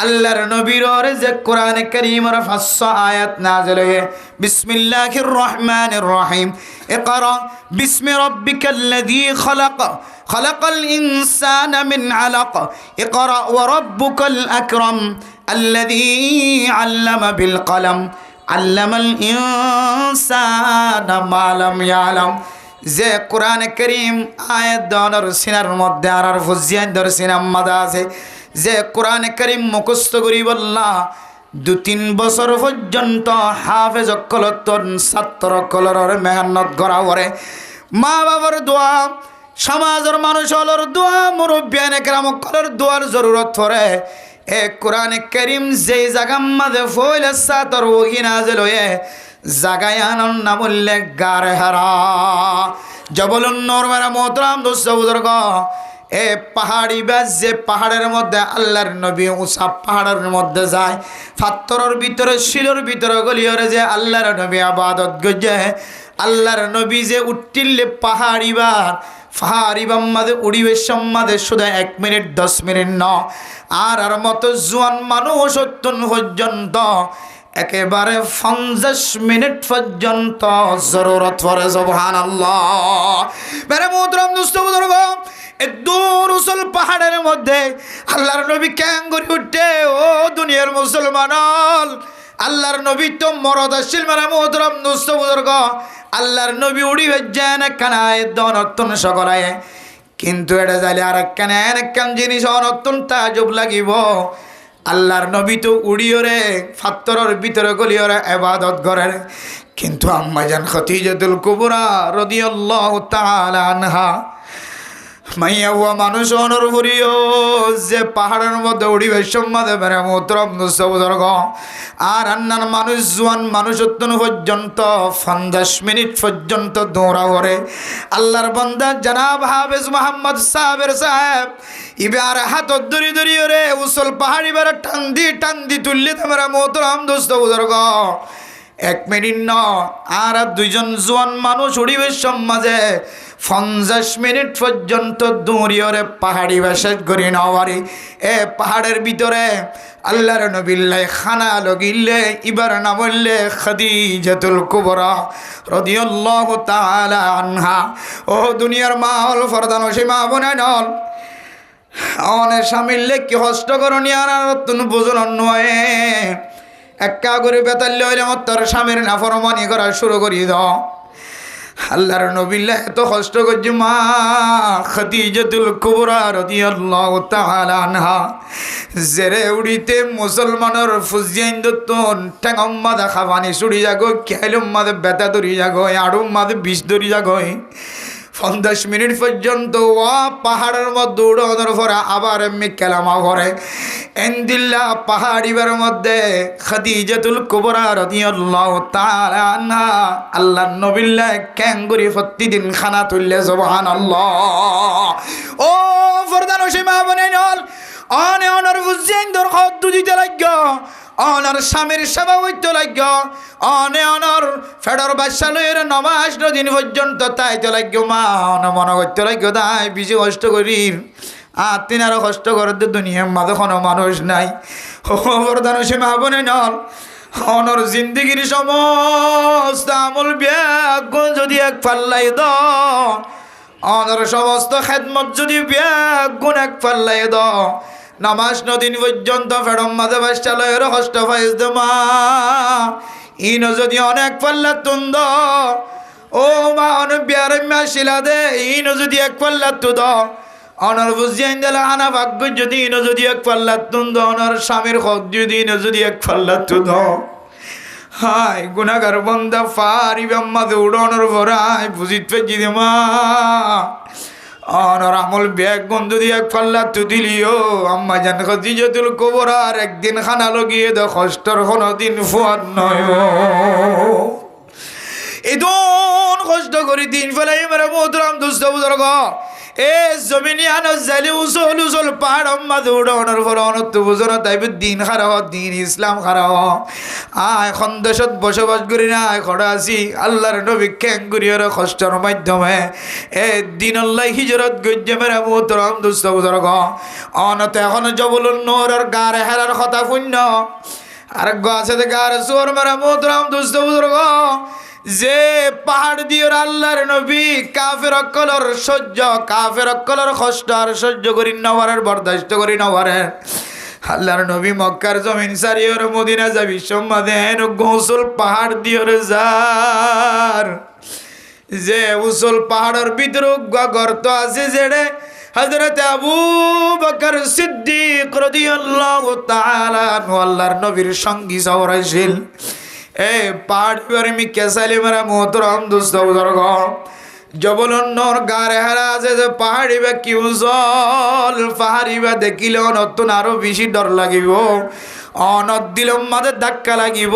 আল্লাহর নবীর যে কোরআন কারীমের 500 আয়াত নাযিল হয়ে বিসমিল্লাহির রহমানির রহিম ইকরা বিসমি রাব্বিকাল্লাযী খলাক খলাকাল ইনসানা মিন আলাক ইকরা ওয়া রাব্বুকাল আকরাম আল্লাযী আল্লামা বিল কলম আল্লামাল ইনসানা মা লাম ইয়ালাম যে কোরআন কারীম আয়াত দনর সিনার মধ্যে আর ফুজিয়ান দর সিনাম মাদা আছে যে কোরআন কারীম মুখস্থ করি বললা 2-3 বছর পর্যন্ত হাফেজ কলতন ছাত্র কলরের মেহনত করা পরে মা বাবার দোয়া সমাজের মানুষের দোয়া মুরব্বিয়ানে কেরাম কলর দোয়ার জরুরত পড়ে এ কোরআন কারীম যেই জায়গার মাঝে ফইলে সাতর ওহি নাযিল হয়ে জায়গায় আনন নাম উল্লেখ গারে হারা জবলুন নূর মেরা মোহতরম দোস্ত বুজুর্গ এ পাহাড়ি বাস যে পাহাড়ের মধ্যে আল্লাহর নবী উঁচা পাহাড়ের মধ্যে যায় পাথরের ভিতরে শিলের ভিতরে গলিয়রে যে আল্লাহর নবী আবাদত গজে আল্লাহর নবী যে উঠিলে পাহাড়িবার মাঝে উড়িবে সম্মাদে শুধু 1 মিনিট 10 মিনিট ন আর মতো জোয়ান মানুষ অত্যন্ত পর্যন্ত একেবারে 50 মিনিট পর্যন্ত জরুরত পড়ে সুবহানাল্লাহ মেরে মোহতরম দোস্ত বুজুর্গ দূর উসল পাহাড়ের মধ্যে আল্লাহর নবী ক্যাং করে উঠে ও দুনিয়ার মুসলমান আল্লাহর নবী তো মরদ আসছিল মেরা মোহতরম দোস্ত বুজুর্গ আল্লাহর নবী উড়ি হজ্জান কানায় দন অত্যন সকলায় কিন্তু এটা যাইলে আর একখান জিনিস অনত্যন তাজব লাগিব আল্লাহর নবী তো উড়িয়রে ফাত্তরের ভিতরে গলিয়রে ইবাদত করেন কিন্তু আম্মা জান খাদিজাতুল কুবরা রাদিয়াল্লাহু তাআলা আনহা মাইয়া হুয়া মানুষ অনর করিও যে পাহাড়ের মধ্যে উড়িবে সম্মাদে বেড়ে মোহতরম দুঃসবুজর্গ আর আন্নার মানুষ জোয়ান মানুষ পর্যন্ত 50 মিনিট পর্যন্ত দৌড়া করে আল্লাহর বান্দা জনাব হাফেজ মোহাম্মদ সাহেব ইবার হাত দড়ি দড়ি রে উসল পাহাড়ি বেড়ে টান্দি তুললে তোমরা মোহতরম দুঃসবুজর্গ 1 মিনিট ন আর দুইজন জোয়ান মানুষ উড়িবে সমাজে 50 মিনিট পর্যন্ত দৌড়িয়ে পাহাড়ি বাসাত করি নওয়ারি এ পাহাড়ের ভিতরে আল্লাহর নবিল্লাই খানা লগিলে ইবার না বললে খাদিজাতুল কুবরা রাদিয়াল্লাহু তাআলা আনহা ও দুনিয়ার মা হল ফরদান সে মা বোনে নল অনেক স্বামীলে কি হস্ত করনি আর তুমি বুঝুন নয় একা করে বেতাল্লে হইলে আমার তোর স্বামীর নাফরমানি করা শুরু করি দাও আল্লাহর নবিল্লাহ এত কষ্ট করছে মা খাদিজাতুল কুবরা রাদিয়াল্লাহু তাআলা আনহা জেরে উড়িতে মুসলমানের ফুজিয়াইন দতন ঠ্যাঙম্মা দেখা পানি ছুড়ি যাগো খেলম্মা বেতা ধরি যাগো আড়ুম্মা বিষ ধরি যাগো 50 মিনিট পর্যন্ত পাহাড়ের মধ্যে উড়ানোর পরে আবার এমনি কেলামা করে এন্দিল্লা পাহাড়িবার মধ্যে খাদিজাতুল কুবরা রাদিয়াল্লাহু তাআলা আনহা আল্লাহর নবিল্লাহ ক্যাঙ্গুরি প্রতিদিন খানা তুললে সুবহানাল্লাহ ও ফরদান সীমা বনে নল অনে অনর বুঝেন দর খদ দিতে লাগো অনর স্বামীর সেবা হইতে লাগো অনে অনর ফেডর বাদশাহের নমাজ দিন পর্যন্ত তাইতে লাগো মা অন মনে করতে লাগো তাই বেশি কষ্ট করি আর তিন আরো কষ্ট করতে দুনিয়ার মাঝে কোনো মানুষ নাই বরদান সীমা বনে নল অনর জিন্দগির সমস্ত আমল ব্যাগ যদি এক পাল্লাই দ অনর সমস্ত খেদমত যদি ব্যাগ গুণ এক পাল্লাই দ নামাজ নদিন পর্যন্ত ফেরম মাঝে বাসালয়ের কষ্ট ফাইজ মা ইন যদি অনেক পাল্লা তুন্দ ও মা অনেক বিয়ারম্যা শিলা দে ইন যদি এক পাল্লা তুদ অনর বুঝিয়ান দিলে আনা ভাগ্য যদি ইন যদি এক পাল্লা তুন্দ অনর স্বামীর হক যদি ইন যদি এক পাল্লা তুদ হাই গুনাগার বন্দা ফারিবে মাঝে উড়ানোর ভরাই বুঝিত পেয়েছি দে মা অনর আমল ব্যাগ বন্ধু দিয়ে এক পাল্লা তু দিলিও আম্মা জান খাদিজাতুল কুবরা আর একদিন খানা লগিয়ে দে কষ্টর কোনো দিন ফুয়ার নয় এদন কষ্ট করি দিন ফেলাই মেরে মোহতরম দুস্থ বুজুর্গ এ জমিনি আনো জালি উসল উসল পাহাড় আম্মা দৌড়ানোর পর অনত্য বুঝো তাইবে দিন খারাপ দিন ইসলাম খারাপ এখন দেশত বসবাস করি না খড়া আছি আল্লাহর নবী ক্যাঙ্গুরিয়র কষ্টর মাধ্যমে এ দিন আল্লাহ হিজরত গজ্জে মেরে মোহতরম দুস্থ বুজুর্গ অনত এখন জবলুন নোরের গারে হেরার কথা পুণ্য আর গাছে গারে চোর মেরে মোহতরম দুস্থ বুজুর্গ যে পাহাড় দিয়ে আল্লাহর নবী কাফের অকলর সহ্য কাফের অকলর কষ্ট আর সহ্য করি নবারের বরদাস্ত করি নবারের আল্লাহর নবী মক্কার জমিন সারিয়র মদিনা যাবি সম্মাদেন গোসল পাহাড় দিয়ে যার যে উসল পাহাড়ের ভিতর গর্ত আছে যেড়ে হযরত আবু বকর সিদ্দিক রাদিয়াল্লাহু তাআলা আল্লাহর নবীর সঙ্গী সওরাইছিল এ পাহাড়ি মি কেসালি মেরা মোহতরম দুস্থ বুজুর্গ জবলন্নর গারে হারা আছে যে পাহাড়ি বা কি উজল পাহাড়ি বা দেখিলে নতুন আরো বেশি ডর লাগিব অনত দিলম মাঝে ধাক্কা লাগিব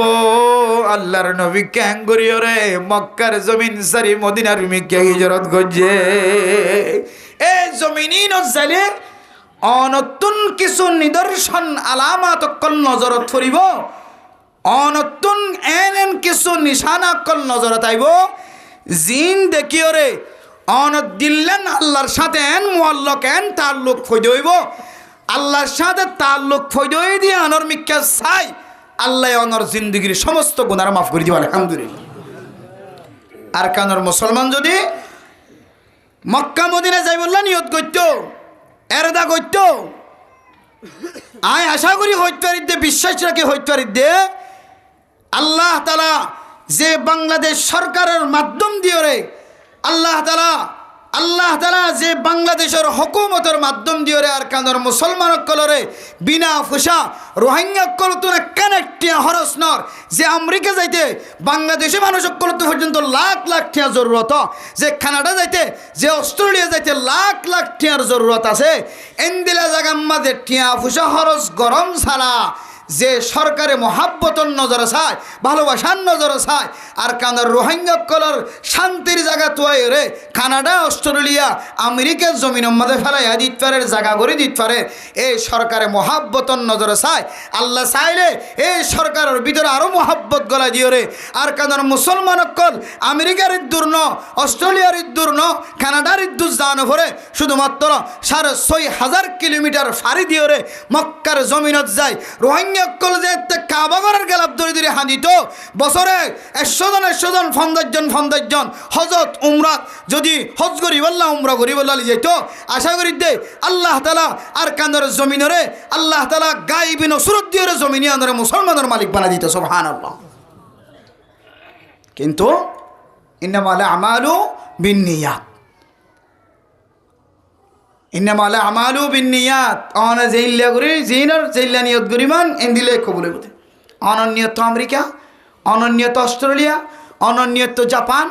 আল্লাহর নবী ক্যাঙ্গুরিও রে মক্কার জমিন সারি মদিনার মিকে হিজরত গজে এ জমিনই নজালে অনতুন কিছু নিদর্শন আলামাত অকল নজরত ফরিব অনতুন এন কিছু নিশানা অকল নজরত আইব জিন দেখিও রে অনত দিল্লেন আল্লাহর সাথে এন মুআল্লাক এন তাল্লুক ফয়দা হইব আল্লাহর সাথে তাল্লুক ফয়দা হই দিয়ে আনর মিক্কা চাই আল্লাহ অনর জিন্দগির সমস্ত গুনাহ মাফ করে দিব আলহামদুলিল্লাহ। আর কানর মুসলমান যদি মক্কা মদিনা যাই বললা নিয়ত করতো এরদা করতো আয় আশা করি হইতারিতে বিশ্বাস রাখি হইতারিতে আল্লাহ তাআলা যে বাংলাদেশ সরকারের মাধ্যম দিয়ে রে আল্লাহ তাআলা আল্লাহ তাআলা যে বাংলাদেশের হুকুমতের মাধ্যম দিয়ে আর কান্দর মুসলমান কলরে বিনা ফুসা রোহিঙ্গা কলতুনা কানেক্টিয়া হরসনর যে আমেরিকা যাইতে বাংলাদেশে মানুষ কলতু পর্যন্ত লাখ লাখ টিয়া জরুরত, যে কানাডা যাইতে যে অস্ট্রেলিয়া যাইতে লাখ লাখ টিয়ার জরুরত আছে, এন্দিলা জায়গার মাঝে টিয়া ফুসা হরস গরম ছাড়া যে সরকারে মহাব্বতর নজরে চায়, ভালোবাসার নজরে চায় আর কানার রোহিঙ্গা কলর শান্তির জায়গা তোয়াই রে কানাডা অস্ট্রেলিয়া আমেরিকার জমিনের মধ্যে ফেলাইয়া দিত পারে, জায়গা করে দিত পারে, এই সরকারে মহাব্বতর নজরে চায়। আল্লাহ চাইলে এই সরকারের ভিতরে আরও মহাব্বত গলা দিও রে আর কানার মুসলমান কল আমেরিকার ইদ্দুর ন, অস্ট্রেলিয়ার ইদ্দুর ন, কানাডার ইদ্দুর জানো ভরে শুধুমাত্র 6,500 কিলোমিটার ফাড়ি দিও রে মক্কার জমিনত যায়। রোহিঙ্গা কল যে কাবাগরের গেলাপ ধরে ধরে হাঁদিত বছরে 100 জন 50 জন হজরত উমরাত যদি হজ করি বললা উমরা করি বললা যাইতো। আশা করি দে আল্লাহ তাআলা আর কান্দর জমিনরে আল্লাহ তাআলা গায়বী নসরত দিয়ে জমিনে আনরে মুসলমানের মালিক বানা দিত সুবহানাল্লাহ। কিন্তু ইন্নামাল আমালু বিন্নিয়াত, ইন্নামাল আমালু বিন্নিয়াত। অন জেইল্লা করি জিনার জেইল্লা নিয়ত করিমান এন্দিলে কবুল হইতে। অনন্যত আমেরিকা, অনন্যত অস্ট্রেলিয়া, অনন্যত জাপান,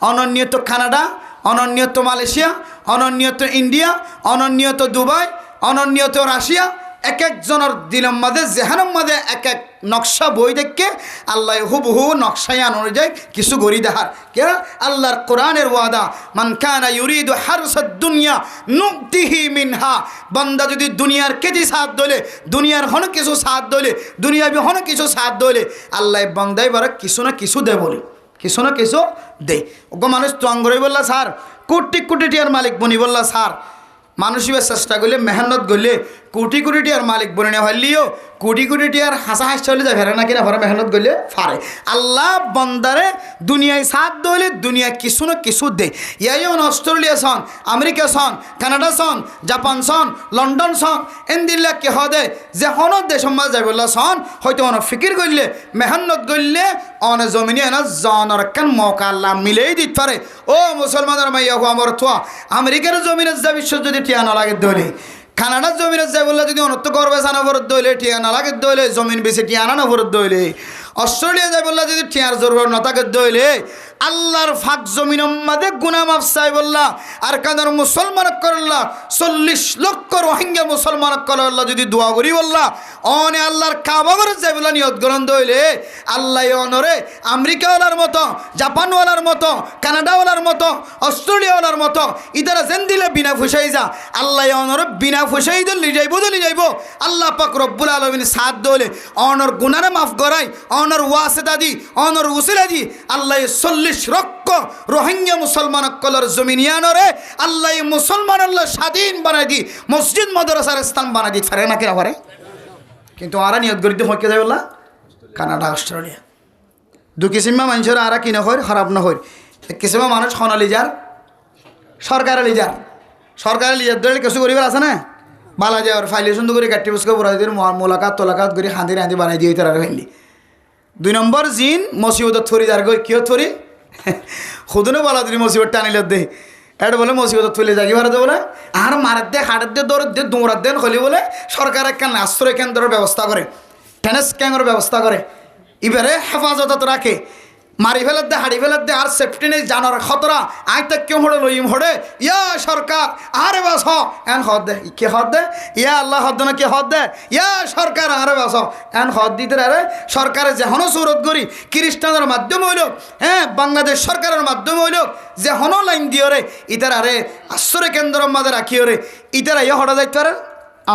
অনন্যত কানাডা, অনন্যত মালয়েশিয়া, অনন্যত ইন্ডিয়া, অনন্যত দুবাই, অনন্যত রাশিয়া, এক একজনের দিলের মাঝে জেহানের মাঝে এক এক নকশা বই দেখে আল্লাহ হুবহু নকশায়ান অনুযায়ী কিছু গড়ি দেখার কে আল্লাহর কোরআনের ওয়াদা মান কানা ইউরিদু হারসাদ দুনিয়া নুতিহি মিনহা। বান্দা যদি দুনিয়ার কেজি সাথ দলে, দুনিয়ার হন কিছু সাথ দলে, দুনিয়াবি হন কিছু সাথ দলে আল্লাহ বান্দাই বারা কিছু না কিছু দে বলে, কিছু না কিছু দে। ওগো মানুষ তো আঙ্গরে বললা স্যার কোটি কোটি টিয়ার মালিক বনি বললা স্যার মানুষের চেষ্টা করলে মেহনত করলে কোটি কোটি টিয়ার মালিক বনে না হলিও কোটি কোটি টিয়ার হাসা হাসতে হলে যা ফেরে না কিনা ফেরা মেহনত করলে ফারে। আল্লাহ বন্দারে দুনিয়ায় সাথ দলে দুনিয়া কিছু না কিছু দে। ইয়াইন অস্ট্রেলিয়া সন, আমেরিকা সন, কানাডা সন, জাপান সন, লন্ডন সন এন্দিল্লা কে হদে যে হন দেশ সমাজ যাই বললা সন হয়তো অন ফিকির করলে মেহনত করলে অন জমিনে না জনের কান মৌকা আল্লাহ মিলেই দিতে পারে। ও মুসলমানের মাইয়া আমার থোয়া আমেরিকার জমিনে যা বিশ্ব যদি টিয়া না লাগে দলে, কানাডার জমিনে যাই বললে যদি অনত্য করবে সানা ভরত দইলে টিয়া না লাগে দইলে জমিন বেশি টিয়া না ভরত দইলে, অস্ট্রেলিয়া যাই বললে যদি টিয়ার জরুর না থাকে দইলে আল্লাহর ফাঁক জমিন মাদে গুনা মাফ চাই বললা আর কানার মুসলমান করল্লা 40 লক্ষ রোহিঙ্গা মুসলমান করল্লা যদি দোয়া করি বললা অনে আল্লাহর কাবাগরে যাই বললা নিয়ত গ্রহণ দইলে আল্লাহ অনরে আমেরিকাওয়ালার মতো, জাপানওয়ালার মতো, কানাডাওয়ালার মতো, অস্ট্রেলিয়াওয়ালার মতো ইদারা যেন দিলে বিনা ফুসাই যা আল্লাহ অনরে বিনা ফুসাই দলি যাইব আল্লাহ পাক রব্বুল আলামিন সাথ দইলে অনর গুনারে মাফ করাই অনর ওয়াসিতা দি অনর উসিলা দি আল্লাহ 40 লক্ষ রোহিঙ্গা মুসলমান কলর জমিনিয়ানরে আল্লাহ মুসলমান আল্লাহ স্বাধীন বানাই দি মসজিদ মাদ্রাসার স্থান বানাই দি পারে না কিনা পারে। কিন্তু আরা নিয়ত করিতে হইকে যাই বললা কানাডা অস্ট্রেলিয়া দু কিসিমা মানুষের আরা কি না হয় খারাপ না হয়। এক কিসিমা মানুষ খনালি যার সরকারে লিজার, সরকারে লিজার ধরে কিছু করিবার আছে না বালা যাওয়ার ফাইলে সুন্দর করে কাটি বুসকে বুড়াই দিয়ে মোলাকাত তোলাকাত করে হাঁদি হাঁদি বানাই দিয়ে তারা ফেললি। 2 নম্বর জিন মসিবত থরি যার গই কেউ থরি খুদনে বলা যদি মসিবত টানিল দে এটা বলে মসিবত ফেলে যাগি ভারতে বলে আর মারার দে হাটের দে দৌড় দে দৌড়ার দেন হলি বলে সরকার একখান আশ্রয় কেন্দ্রের ব্যবস্থা করে, টেনিস ক্যাঙ্গের ব্যবস্থা করে, এবারে হেফাজত রাখে, মারি ফেলার দে হাড়ি ফেলার দে আর সেফটি নেই জানার খতরা আই তো কেউ হড়ে লইম হড়ে ইয়া সরকার আরে বাস এন হদ দে কে হদ দে ইয়া আল্লাহ হদ না কে হদ দে ইয়া সরকার আরে বাস এন হদ দিতে আরে সরকারে যে হনো সুরত করি খ্রিস্টানের মাধ্যমে হইল, হ্যাঁ বাংলাদেশ সরকারের মাধ্যমে হইল যে হনো লাইন দিয়ে রে ইতার আরে আশ্রয় কেন্দ্রের মাঝে রাখিও রে ইতারা ইয়ে হড়া যাইতে পারে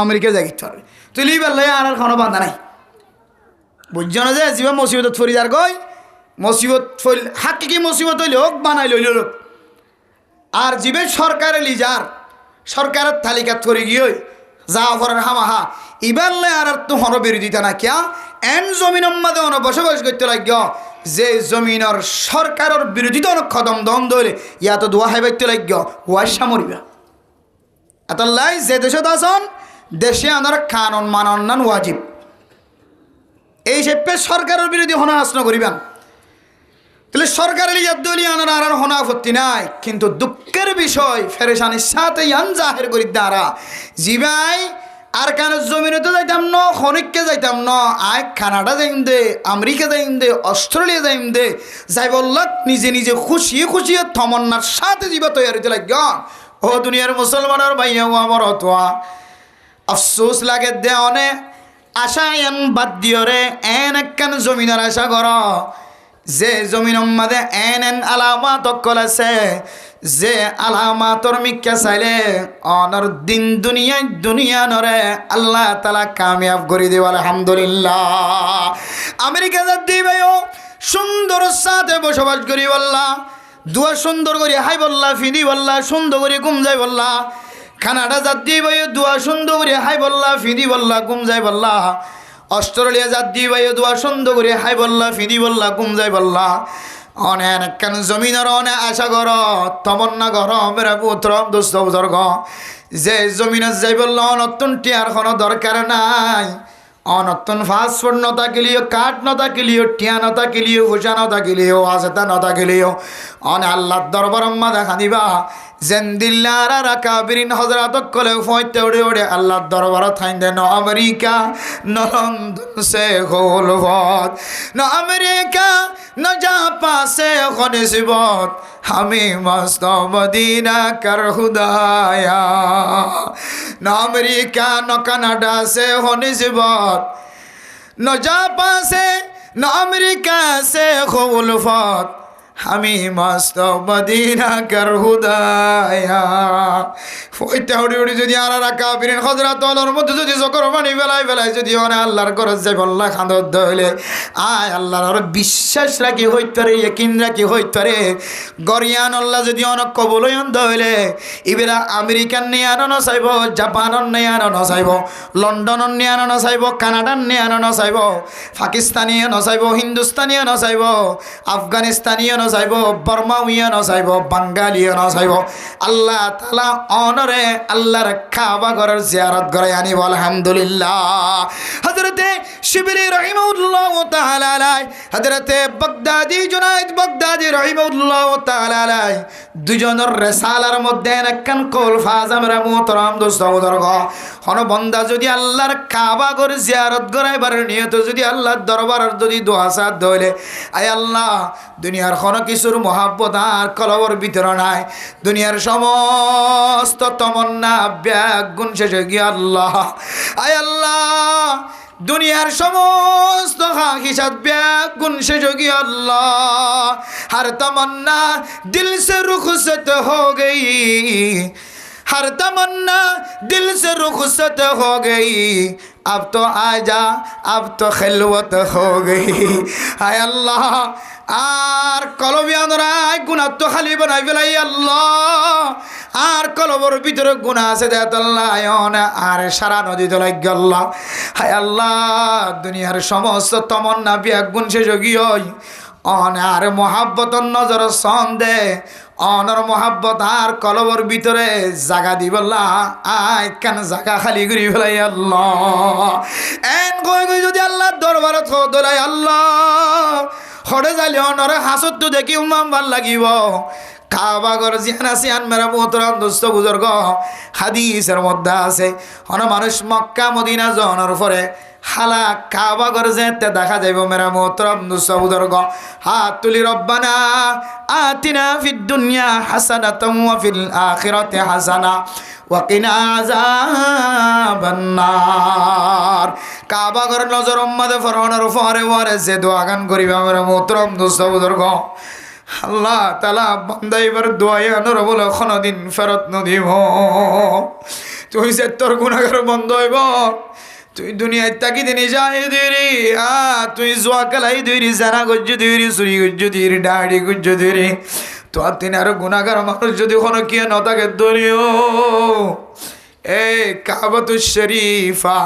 আমেরিকা যাই পারে তুই লিবার লাই আর কোনো বান্ধা নাই বুঝছো না যে জীবন মুসিবত ফরি যার গই মুসিবত ফল হাকিকি মুসিবত হইলে হোক বানাই লইল লোক আর জীবে সরকারে লিজার সরকারের তালিকা করে গিয়ে যা ফরের হামাহা ইবার লাই আর তো হন বিরোধিতা না কিয়া এন জমিনের মাঝে অন বসবাস করতে লাগ যে জমিনের সরকারের বিরোধিতা অনেক খদম দ্বন্দ্ব হইলে ইয়া তো দোয়া হাইবাইতে লাগ ওয়াশা মরিবা এত লাই যে দেশত আসন দেশে আনার কানুন মানন ওয়াজিব এই সেপে সরকারের বিরোধী হন হাসন করিবেন। তাহলে সরকারের ইয়াদ্দলি আনার আর হনাফত্তি নাই, কিন্তু দুঃখের বিষয় ফেরেশানির সাথে ইয়ান জাহের করি দ্বারা জিবাই আর কেন জমিনে তো যাইতাম ন, খনিককে যাইতাম ন, আয় কানাডা যাইম দে, আমেরিকা যাইম দে, অস্ট্রেলিয়া যাইম দে, যাই বললাম নিজে নিজে খুশি খুশি তমন্নার সাথে জীবা তৈরি হতে লাগ। ও দুনিয়ার মুসলমানের ভাইয়া আমার অতোয়া আফসোস লাগে দে অনে আশা এন বাদ দিও রে, এন একখান জমিনের আশা কর যে জমিনের মাঝে এন এন আলামাত অকল আছে, যে আলামাতর মিক্কা চাইলে অনর দিন দুনিয়া নরে আল্লাহ তালা কামিয়াব করে দিব। আলহামদুলিল্লাহ। আমেরিকা যা দিবেও সুন্দর সাথে বসবাস করি বললা, দুয়া সুন্দর করে হাই বললা, ফিদি বললা, সুন্দর করে ঘুম যাই বললা। কানাডা জাত দিয়ে ভাই দুয়া সুন্দর করে হাই বললা, ফিদি বললা, ঘুম যাই বললা। অস্ট্রেলিয়া জাত দিয়ে ভাই দুয়া সুন্দর করে হাই বললা, ফিদি বললা, ঘুম যাই বললা। অনেক কেন জমিনের অনেক আশা কর, তমন্না কর মেরা পুত্র দোস্ত বুজর্গ, যে জমিনে যাই বললা নতুন টিয়ার কোনো দরকার নাই, অনতুন ফাস্টফুড নতা কিলিও, কাঠ নতা কিলিও, টিয়া নতা কিলিও, ভূষা নতা কিলিও, আজেতা নতা কিলিও, অনে আল্লাহর দরবার আম্মা দেখা দিবা। জেন্দিল্লার কাবিরিন হজরত কলে ফইতে উড়ে উড়ে আল্লাহর দরবার থাইন দেন। আমেরিকা ন লন্ডন সে গোলভত, ন আমেরিকা ন জাপা সে খনিসিবত, আমি মস্ত মদিনা কর খুদায়া। ন আমেরিকা ন কানাডা সে খনিসিবত, ন জাপা সে ন আমেরিকা সে গোলভত, আমি মস্ত মদিনা কর হুদায়া। ফইতে উড়ি উড়ি যদি আর কাবিরিন হযরত আল্লাহর মধ্যে যদি জকর পানি বেলায় যদি ওনা আল্লাহর করজ যাই বল্লা খান্দত দইলে আয় আল্লাহর বিশ্বাস রাখি হইতরে, ইয়াকিন রাখি হইতরে গরিয়ান আল্লাহ যদি অনেক কবুলয়ন দইলে ইবেরা আমেরিকান নিয়ে আনো চাইব, জাপানন নিয়ে আনো চাইব, লন্ডনন নিয়ে আনো চাইব, কানাডান নিয়ে আনো চাইব, পাকিস্তানি আনো চাইব, হিন্দুস্তানি আনো চাইব, আফগানিস্তানি চাইব, বর্মাউইয়া চাইব, বাঙ্গালিও চাইব, আল্লাহ তাআলা অনরে আল্লাহর কাবা ঘরের জিয়ারত করে আনিব। আলহামদুলিল্লাহ। হযরতে শিবলি রাহিমাহুল্লাহ তাআলা আলাইহি, হযরতে বাগদাদি জুনায়েদ বাগদাদি রাহিমাহুল্লাহ তাআলা আলাইহি দুজনের রিসালার মধ্যে একখান কল ফাজামরা মুহতারাম দোস্ত বুজুর্গ, কোন বান্দা যদি আল্লাহর কাবা ঘর জিয়ারত করাইবার নিয়ত যদি আল্লাহর দরবারের যদি দোয়া সাদ দইলে আয় আল্লাহ দুনিয়ার কোনো কিছুর মহাব্বত আর কলবর ভিতর নাই, দুনিয়ার সমস্ত তমন্না ব্যাগ গুণ শেষে গিয়ে আল্লাহ আয় আল্লাহ দুনিয়ার সমস্ত খাকিসাত ব্যাগ গুণ শেষে গিয়ে আল্লাহ हर तमन्ना दिल से रुखसत हो गई, हर तमन्ना दिल से रुखसत हो गई, अब तो आजा अब तो खिलवत हो गई। हाय अल्लाह আর কলবে আনরাই গুনাহ তো খালি বানাই ফেলাই আল্লাহ, আর কলবের ভিতরে গুনাহ আছে দেত আল্লাহ আর সারা নদী তো লাগ আল্লাহ। হায় আল্লাহ দুনিয়ার সমস্ত তমন্না বিয়াগ গুণ শেষ গিয়ে অন আর মহাব্বতর নজর সন্দে অনর মহাব্বত আর কলবর ভিতরে জাগা দিবল্লা আয় কেন জাগা খালি করি ফেলাই আল্লাহ। এন কই যদি আল্লাহ দরবারত দোলাই আল্লাহ হরে যাইলে অনরে হাসত তো দেখি উমাম ভাল লাগিব। কাবা ঘর জিয়ান আসিয়ান মেরা মোহতরাম দোস্ত বুজুর্গ, হাদিসের মধ্যে আছে অন মানুষ মক্কা মদিনা যাওয়ার পরে হালা কাবা ঘর যেতে দেখা যাইব মেরা মোহতরাম দোস্ত বুজুর্গ। হাত তুলি রব্বানা আতিনা ফিদ দুনিয়া হাসানাতাম ওয়া ফিল আখিরাতি হাসানা ওয়া কিনা আযাবান নার। কাবা ঘর নজর উম্মতে ফরমানের পরে পরে যে দোয়া গান করিবা মেরা মোহতরাম দোস্ত বুজুর্গ, আল্লাহ তালা বান্দা এবার দোয়াই আনোর বলে কোনদিন ফেরত নদিব। তুই যে তোর গুণাগার বন্ধ হইব, তুই দুনিয়ায় তাকি দিনে যাই দিরি তুই জোয়া কালাই দিরি, জানা গজ্জ দিরি, চুরি গজ্জ দিরি, ডাড়ি গজ্জ দিরি, তো আর তিনি আরো গুণাগার মানুষ যদি কোনো কে নতাকে দরিও এই কাবাতুশ শরীফা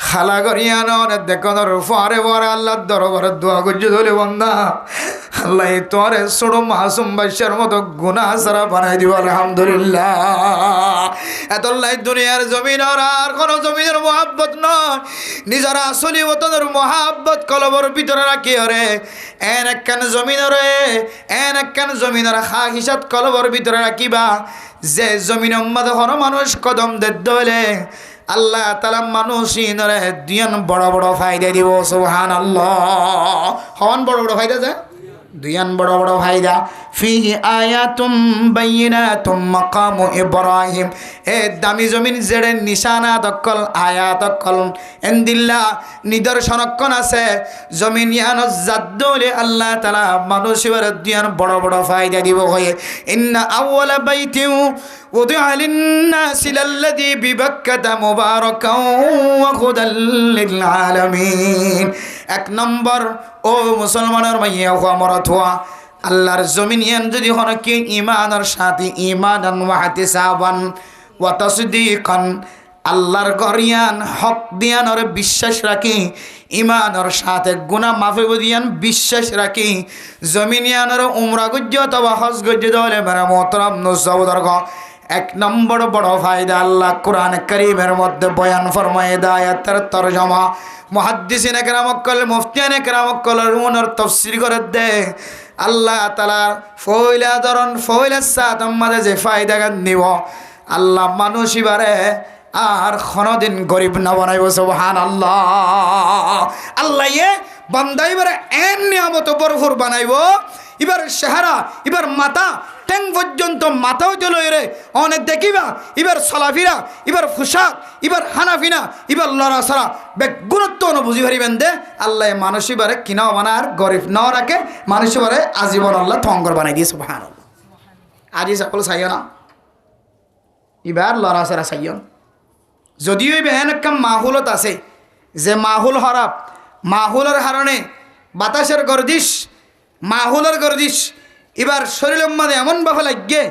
খালা করিয়ানো দেখনের পরে পরে আল্লাহর দরবারে দোয়া করছে ধরে বন্ধা আল্লাহ তোরে ছোট মাসুম বাচ্চার মতো গুনাহ ছাড়া বানাই দিব আলহামদুলিল্লাহ। এতলাই দুনিয়ার জমিন আর কোনো জমিনের মহাব্বত নয়, নিজের আসলি ওতনের মহাব্বত কলবর ভিতরে রাখি ওরে এন একখান জমিন রে এন একখান জমিনের হা হিসাব কলবর ভিতরে রাখিবা। যে জমিন মধ্যে হর মানুষ কদম দলে আল্লাহ তাআলা মানুষই নরে দুইয়ান বড় বড় ফায়দা দিব সুবহানাল্লাহ। হন বড় বড় ফায়দা যায় দুইয়ান বড় বড় ফায়দা। ফিহি আয়াতুম বাইয়িনাতুম মাকামু ইব্রাহিম। এ দামি জমিন জেড়ে নিশানা দকল আয়াত কল এন্দিল্লা নিদর্শনক্ষণ আছে জমিন ইয়ান জাদ্দলে আল্লাহ তাআলা মানুষের দুইয়ান বড় বড় ফায়দা দিব হয়ে। ইন্না আউওয়ালা বাইতিউ উদিআ লিন-নাসি লাল্লাযী বিবাক্কাতা মুবারাকাও ওয়া হুদাল লিল আলামিন। এক নম্বর ও মুসলমানের মাইয়া হওয়া মরত হওয়া আল্লাহর জমিন ইয়ান যদি হন কি ঈমানের সাথে ঈমানান ওয়া ইহতিসাবান ওয়া তাসদীকান আল্লাহর গরিয়ান হক দিয়ানর বিশ্বাস রাখি ঈমানের সাথে গুনাহ মাফি দিয়ান বিশ্বাস রাখি জমিন ইয়ানর উমরা গজ্জ অথবা হজ গজ্জ দলে মেরা মোহতারাম নসৌদর্গ। এক নম্বর বড় ফায়দা আল্লাহ কোরআন কারীমের মধ্যে বয়ান ফরমায়ে দায়াতের তরজমা মুহাদ্দিসিন একরামকল মুফতিয়ান একরামকল রুনের তাফসীর করে দে আল্লাহ তাআলা ফয়লা ধরন ফয়লা সাত আমাদের যে ফায়দা গান নিব আল্লাহ মানুষ ইবারে আর কোনদিন গরিব না বানাইব সুবহানাল্লাহ। আল্লাহ এ বান্দা ইবারে এন নিয়ামত ভরপুর বানাইব এবার চেহারা এবার মাথা ট্যাং পর্যন্ত মাথাও চলো রে অনেক দেখিবা এবার চলাফিরা এবার পোশাক এবার হানাফিনা এবার লড়াছড়া বেগ গুরুত্ব বুঝি পারিবেন দে আল্লাহ মানুষ এবারে কিনাও বানার গরিব ন রাখে মানুষ এবারে আজীবন আল্লাহ থঙ্গর বানাই দিয়ে সুবহানাল্লাহ। আজি সকল চাইও না এবার লড়াছড়া চাইও যদিও এই বেহেন একটা মাহুলত আছে যে মাহুল হরাপ মাহুলের কারণে বাতাসের গর্দিশ মাহুলের গর্দিশ এবার শরীরের মধ্যে এমনভাবে লাগে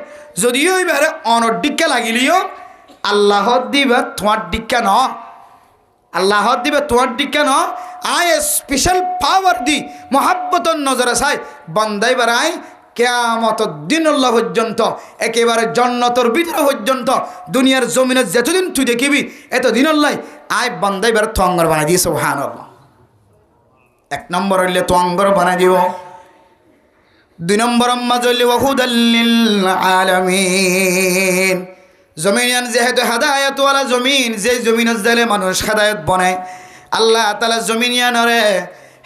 যদিও এবারে অনডিক্কা লাগিলিও আল্লাহ দিবা তোমার ডিক্কা ন আল্লাহ দিবা তোমার ডিক্কা ন আয় স্পেশাল পাওয়ার দি মহাব্বতর নজরে চাই বন্দাই বারাই কিয়ামত দিন আল্লাহ পর্যন্ত একেবারে জান্নাতের ভিতরে পর্যন্ত দুনিয়ার জমিনে যতদিন তুই দেখিবি এতদিন আল্লাহ আয় বন্দাই বার তোয়াঙ্গর বানাই দিয়ে সুবহানাল্লাহ। এক নম্বর হইলে তোয়াঙ্গর বানাই দিব। দুই নম্বর আম্মাজলি ওয়া হুদাল লিল আলামিন। জমিন যেহেতু হেদায়েত ওয়ালা জমিন যে জমিনের জালে মানুষ হেদায়েত বনে আল্লাহ তাআলা জমিনিয়ানরে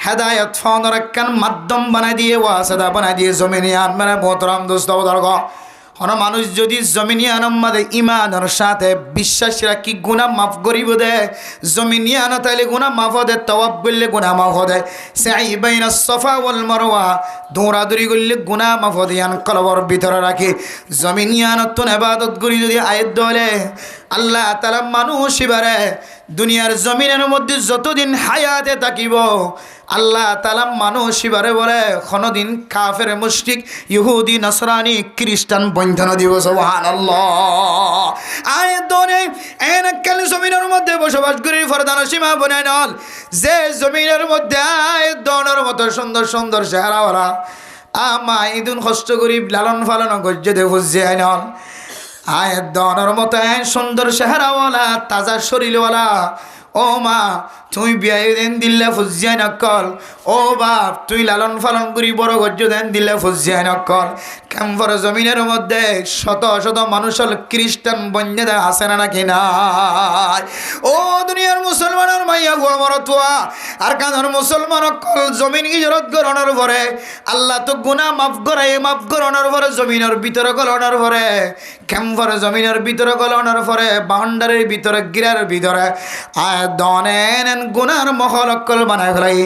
হেদায়েত ফাওয়ানোর একখান মাধ্যম বানাই দিয়ে ওয়াসিতা বানাই দিয়ে জমিনিয়ান মানে মোহতারাম দোস্ত বুজুর্গ হন মানুষ যদি জমিনিয়ানের মধ্যে ঈমানের সাথে বিশ্বাস রাখি গুনাহ মাফ করিব দে জমিনিয়ান তাইলে গুনাহ মাফ দে তাওয়াক্কুল গুনাহ মাফ দে সাই বাইনাস সাফা ওয়াল মারওয়া দৌড়াদৌড়ি করলে গুনাহ মাফ দিয়ান কলবর ভিতরে রাখি জমিনিয়ানত ইবাদত করি যদি আয়াত দলে আল্লাহ তাআলা মানুষ এবারে দুনিয়ার জমিনের মধ্যে যতদিন হায়াতে থাকিব আল্লাহ তাআলা মানুষ এবারে বলে কোনদিন কাফের মুশরিক ইহুদি নসরানি খ্রিস্টান বন্ধন দিব সুবহানাল্লাহ। আয়াত দরে এনকাল জমিনের মধ্যে বসবাস করি ফরদান সীমা বনাই নল যে জমিনের মধ্যে আয়াত দনের মতো সুন্দর সুন্দর চেহারাওয়ালা আমা ইদুন কষ্ট করি লালন পালন গজ্জে দে ফুজে আইনল আয়াত দনের মতো সুন্দর চেহারাওয়ালা তাজা শরীরওয়ালা ও মা তুই বিয়ে দেন দিল্লা ফুজিয়াই নকল ও বাপ তুই লালন পালন করি বড় গজ্জ দেন দিল্লা ফুজিয়াই নকল ক্যাম্পর জমিনের মধ্যে শত শত মানুষ খ্রিস্টান বন্যদা আছে না নাকি নাই ও দুনিয়ার মুসলমানের মাইয়া গুয়া মরতুয়া আর কাঁধর মুসলমান কল জমিন ইজরত গ্রহণের পরে আল্লাহ তো গুনাহ মাফ করানোর পরে জমিনের ভিতরে গলানোর পরে ক্যাম্পর জমিনের ভিতরে গলানোর পরে বাউন্ডারির ভিতরে গিরার ভিতরে আয় দনেন গুনার মহলকল বানাই ফেলাই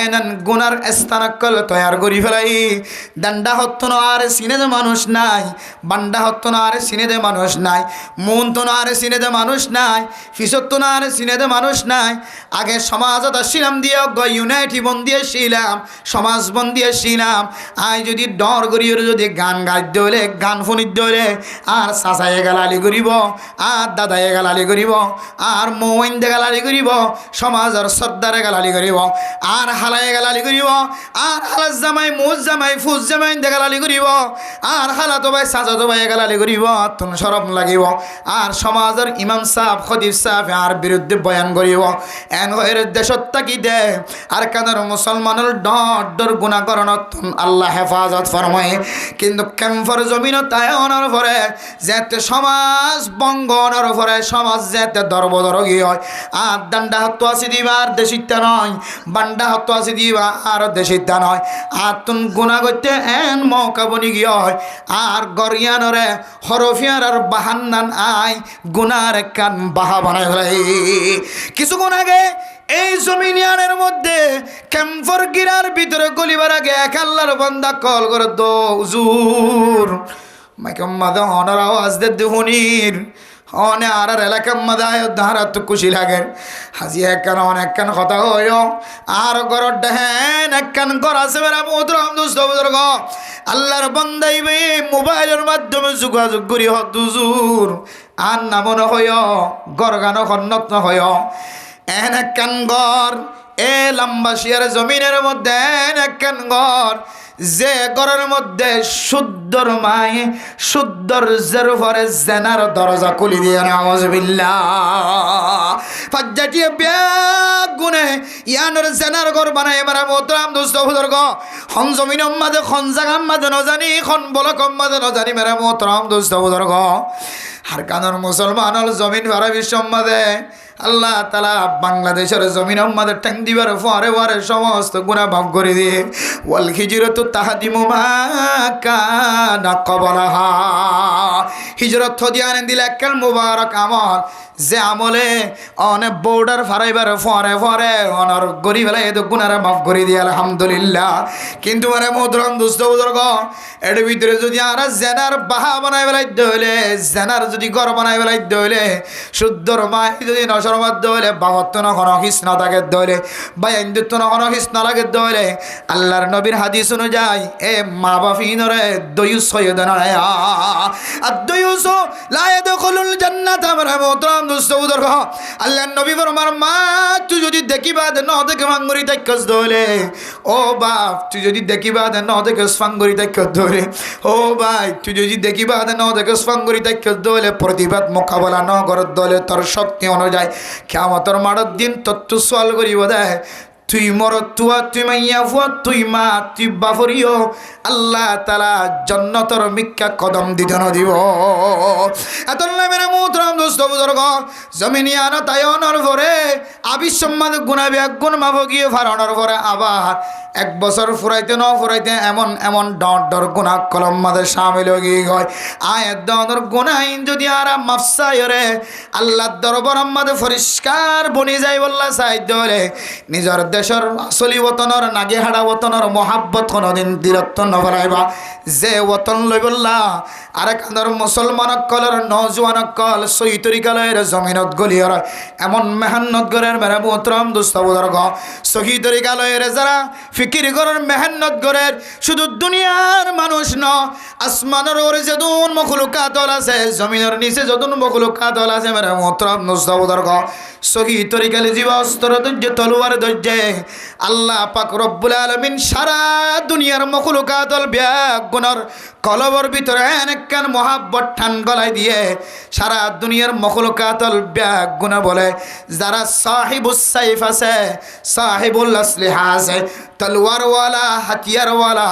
এনন গুনার স্থানকল তৈয়ার করি ফেলাই ডান্ডা হত্তন আর সিনেদে মানুষ নাই বান্ডা হত্তন আর সিনেদে মানুষ নাই মুন্তন আর সিনেদে মানুষ নাই ফিসত্তন আর সিনেদে মানুষ নাই আগে সমাজত আসিলাম দিয়ে ইউনাইটি বন দিয়ে শিলাম সমাজ বন দিয়ে শিলাম আয় যদি ডর করিয়ে যদি গান গাইতে হলে গান ফোনিতে হলে আর চাচায়ে গালালি করিব, আর দাদায়ে গালালি করিব, আর মৌইন্দে গালালি করিব, সমাজের সর্দারে গালালি করিব, আর হালায়ে গালালি করিব, আর হালাস জামাই মুজ জামাই ফুজ জামাই ইন্দে গালালি করিব, আর হালাতো ভাই চাচাতো ভাই গালালি করিব, তুন শরম লাগিব, আর সমাজের ইমাম সাহেব খতিব সাহেব আর বিরুদ্ধে বয়ান করিব। এন হয়ে দেশত তাকি দে আর কানের মুসলমানের ডর গুণা করণত আল্লাহ হেফাজত ফরমায়। কিন্তু ক্যাম্পর জমিন তাই অনার পরে যেতে সমাজ বঙ্গনের পরে সমাজ যেতে দরবদরগি হয়। আর ডান্ডা হাত আসি দিবা আর দেশিতা নয়, বান্ডা হাত আসি দিবা আর দেশিতা নয়। আর তুন গুণা করতে এন মৌকা বনি গিয়ে হয়। আর গরিয়ানরে হরফিয়ার আর বাহান্নান আই গুনার কান বাহা বানায় ফেলাই। কিছুক্ষণ আগে এই জমিনিয়ানের মধ্যে ক্যাম্পর গিরার ভিতরে গলিবার আগে এক আল্লাহর বান্দা কল করে দো হুজুর মাইকাম মাদা অনার আওয়াজ দে দুহনির অনে আর এলাকার মাদায় ধারা তো খুশি লাগে। হাজি একখান অনেকখান কথা হয় আর গরর ডেহেন একখান ঘর আছে বেড়া মোহতরম দোস্ত বুজুর্গ আল্লাহর বান্দাই মোবাইলের মাধ্যমে যোগাযোগ করি হুজুর আর নামন হয় গরগানো খন্নত হয় এন একখান ঘর এ লম্বাশিয়ার জমিনের মধ্যে এন একখান ঘর যে ঘরের মধ্যে শুদ্ধর মাই শুদ্ধর জের পরে জেনার দরজা খুলি দিয়ে নাউজুবিল্লাহ ফাজ্জাটিয়ে ব্যাগ গুনে ইয়ানোর জেনার ঘর বানায় মারা মোহতরম দোস্ত বুজুর্গ খন জমিন মাঝে খন জাগাম মাঝে নজানি খন বলকম মাঝে নজানি মেরা মোহতরম দোস্ত বুজুর্গ আর কানর মুসলমানর জমিন ভাড়া বিশ্ব মাঝে আল্লাহ তালা বাংলাদেশের জমিন আমাদের ট্যাং দিবার পরে পরে সমস্ত গুণা ভাব করে দিয়ে ওয়াল হিজরত তাহাদিমু মা কানা কবলাহা হিজরত দিয়ে আনেন দিলে একখান মুবারক আমল যে আমলে অনেক বর্ডার ফারাইবার পরে পরে অনর গরিব বেলা এত গুণারে মাফ করে দিয়ে আলহামদুলিল্লাহ। কিন্তু মানে মোহতরম দুস্থ বুজুর্গ এর ভিতরে যদি আর জেনার বাহা বানাই বেলাইতে হইলে জেনার যদি ঘর বানাই বেলাইতে হইলে শুদ্ধর মাই যদি নসরবাদ হইলে বাবত্ব নখন হিস না থাকে দইলে বা হিন্দুত্ব নখন হিস না লাগে দইলে আল্লাহর নবীর হাদিস অনুযায়ী এ মা বাফিনরে দয়ুস সৈয়দ নায়া আর দয়ুস লায়ে দখলুল জান্নাত আমরা মোহতরম দুস্থ বুজুর্গ আল্লাহর নবী ফরমার মা তুই যদি দেখিবা ন দেখে ভাঙ্গুরি তাইকস দইলে ও বাপ তুই যদি দেখিবা ন দেখে ফাঙ্গুরি তাইকস দইলে ও ভাই তুই যদি দেখিবা ন দেখে ফাঙ্গুরি তাইকস দইলে প্রতিবাদ মোকাবেলা ন করত দইলে তোর শক্তি অনুযায়ী কিয়ামতের মাঠের দিন তত্ত্ব সওয়াল করিব দেয় তুই মর তুয়া তুই মাইয়া ফুয়া তুই মা তুই বাফরিও আল্লাহ তালা জন্নতর মিক্কা কদম দিতে ন দিব। এত মেরা মোহতরম দোস্ত বুজুর্গ জমিনিয়ান তায়নের পরে আবিসম্মাদ গুণাবি এক গুণ মাফ গিয়ে ফারানোর পরে আবার এক বছর ফুরাইতে ন ফুরাইতে এমন এমন ডর গুণা কলম মাদের সামিল গিয়ে হয় আয়ের দর গুণাইন যদি আর মাফসাই রে আল্লাহর দরবার আমাদের পরিষ্কার বনি যাই বললা সাহায্য হলে নিজের দেশের আসলি ওতনের নাগে হাড়া ওতনের মহাব্বত কোনোদিন দীরত্ব নভরাইবা যে ওতন লই বললা আরেক আন্দর মুসলমান কলের নজওয়ান কল সই তরিকালের জমিনত গলিয়র এমন মেহান্নত গরের মেরা মোহতরম দোস্ত বুজুর্গ সহি তরিকালের যারা ফিকির করার মেহান্নত গরের শুধু দুনিয়ার মানুষ ন আসমানের ওরে যদুন মখলুকাত আছে জমিনের নিচে যদুন মখলুকাত আছে মেরা মোহতরম দোস্ত বুজুর্গ সহি তরিকালে জীব অস্ত্র ধৈর্য তলোয়ার ধৈর্যে আল্লাহ পাক রব্বুল আলামিন সারা দুনিয়ার মখলুকাতল ব্যাগ গুণর কলবর ভিতরে অনেকখান মহাব্বত ঠান গলায় দিয়ে সারা দুনিয়ার মখলুকাতল ব্যাগ গুণা বলে যারা সাহিবুস সাইফ আছে সাহিবুল আসলিহা আছে তলোয়ারওয়ালা হাতিয়ারওয়ালা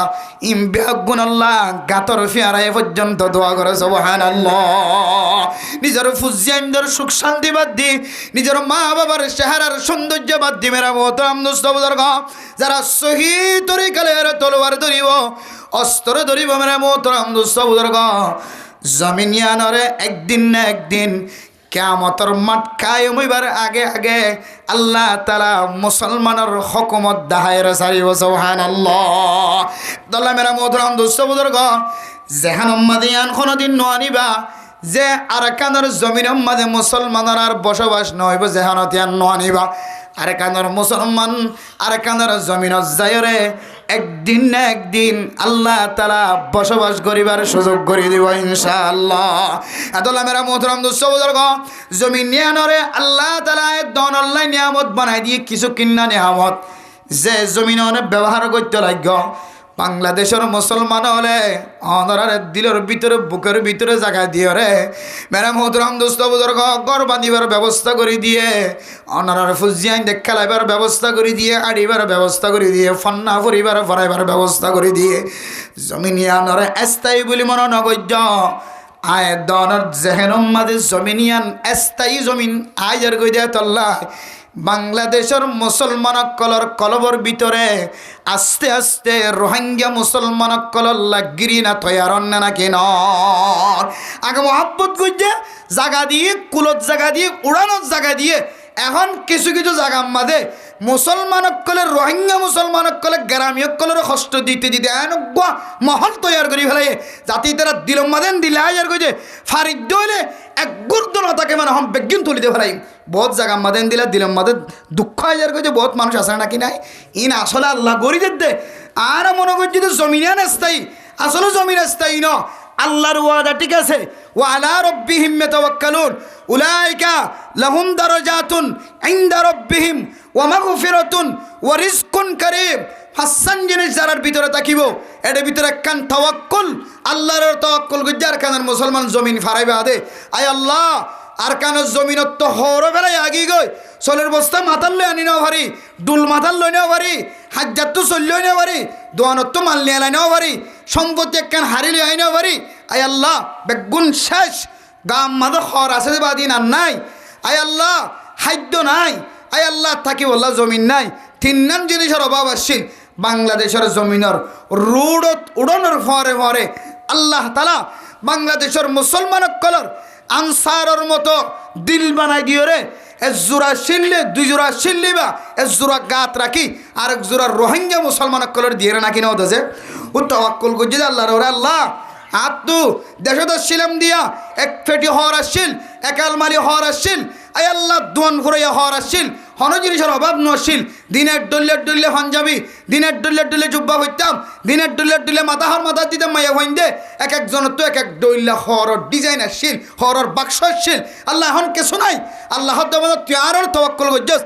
ইম ব্যাগ গুণ আল্লাহ গাতর ফিয়ারায় পর্যন্ত দোয়া করে সুবহানাল্লাহ। নিজের ফুজিয়ানদের সুখ শান্তি বাদ দি নিজের মা বাবার চেহারার সৌন্দর্য বাদ দি মেরা মোহতরম দোস্ত বুজুর্গ যারা সহি তরিকালের তলোয়ার ধরিব অস্ত্র ধরিব মেরা মোহতরম দোস্ত বুজুর্গ জমিনিয়ানরে একদিন না একদিন কিয়ামতের মাঠ কায়েম হইবার আগে আগে আল্লাহ তাআলা মুসলমানের হুকুমত দাহাইরে সারিব সুবহানাল্লাহ। দল্লা মেরা মোহতরম দোস্ত বুজুর্গ যেহান উম্মাদিয়ান কোনদিন নোয়ানিবা যে আরকানের জমিন মাঝে মুসলমানের আর বসবাস নইব যেহানতিয়ান নোয়ানিবা আরকানের মুসলমান আরকানের জমিন যায়রে একদিন না একদিন আল্লাহ তাআলা বসবাস করিবার সুযোগ করে দিব ইনশাআল্লাহ। এতলা মেরা মোহতরম দোস্ত বুজুর্গ, জমিন নিয়ানরে আল্লাহ তাআলা দন আল্লাহ নিয়ামত বানাই দিয়ে কিছু কিন্না নিয়ামত যে জমিন অনেক ব্যবহার করতে লাগল। বাংলাদেশের মুসলমান হলে অনার দিলের ভিতরে বুকের ভিতরে জায়গা দিয়ে রে মেরা মোহতরম দোস্ত বুজুর্গ ঘর বাঁধিবার ব্যবস্থা করে দিয়ে, অনার ফুজিয়ান দেখ খেলাইবার ব্যবস্থা করে দিয়ে, আড়িবার ব্যবস্থা করে দিয়ে, ফন্না ফরিবার ফরাইবার ব্যবস্থা করে দিয়ে জমিনিয়ানরে স্থায়ী বলি মনে নগর্য আয় দনের জেহেনম মাদে জমিনিয়ান স্থায়ী জমিন আয়ের গই দেয় তল্লা বাংলাদেশের মুসলমান কলর কলবর ভিতরে আস্তে আস্তে রোহিঙ্গা মুসলমান কলর লাগিরি না তৈয়ার না কেন আগে মহাব্বত করছে জায়গা দিয়ে কুলত জায়গা দিয়ে উড়ানোর জায়গা দিয়ে এখন কিছু কিছু জায়গা মাঝে মুসলমান কলে রোহিঙ্গা মুসলমান কলে গ্রামীয় কলের কষ্ট দিতে দিতে এনেকুৱা মহল তৈয়ার করে ফেলে জাতি তারা দিলম মাদেন দিলে আয়ার কইছে ফারিদ দইলে এক গুরুত্ব না থাকে মানে হম বেগিন তুলিতে ফেলাই বহুত জায়গা মাদেন দিলে দিলম মাদে দুঃখ আয়ার কইছে বহুত মানুষ আছে নাকি নাই ইন আসলে আল্লাহ গড়ি দে আর মনে করছি তো জমিনান স্থায়ী আসলে জমিন স্থায়ী ন আল্লাহর ওয়াদা ঠিক আছে ওয়া আলা রাব্বিহিম ইয়াতাওয়াক্কালুন উলাইকা লাহুম দারাজাতুন ইনদা রাব্বিহিম ওয়া মাগফিরাতুন ওয়া রিজকুন কারীম। হাসান জিনিস যারার ভিতরে থাকিব এর ভিতরে কান তাওয়াক্কুল আল্লাহর তাওয়াক্কুল গজ্জার কানের মুসলমান জমিন ফারাইবে আদে আয় আল্লাহ আর কানের জমিনত তো হরো বেলাই আগি গই চলের বস্তা মাথার লই আনি নাও ভারি ডুল মাথার লই নাও ভারি হাজার তো চললেও নাও ভারি দোয়ানত তো মাল নিয়ে নাও ভারি সম্পত্তি একখান হারি লই আইনাও ভারি আয় আল্লাহ বেগুন শেষ গাম মাদর খর আছে যে বাদিন আর নাই আয় আল্লাহ খাদ্য নাই আয় আল্লাহ থাকি বললা জমিন নাই তিন নাম জিনিসের অভাব আসছিল বাংলাদেশের জমিনের রোডত উড়ানোর ফরে ফরে আল্লাহ তালা বাংলাদেশের মুসলমান কলর আনসারের মতো দিল বানাই দিও রে এক জোড়া শিললে দুই জোড়া শিললি বা এক জোড়া গাত রাখি আর এক জোড়া রোহিঙ্গা মুসলমান কলর দিয়ে নাকি না হতেছে ও তাওয়াক্কুল করছে আল্লাহ রে আল্লাহ আত্মু দেশত শিলাম দিয়া এক ফেটি হওয়ার আসছিল এক আলমারি হওয়ার আসছিল আয় আল্লাহ দোয়ান ঘুরাইয়া হওয়ার আসছিল হন জিনিসের অভাব নছিল দিনের ডুললে পাঞ্জাবি দিনের ডুললে জুব্বা হইতাম দিনের ডুললে মাথা দিতাম মাইয়া হইন দে এক একজনের তো এক এক ডইল্লা হরর ডিজাইন আসছিল হরর বাক্স আসছিল আল্লাহ এখন কিছু নাই আল্লাহ তুই আরও তাওয়াক্কুল করছিস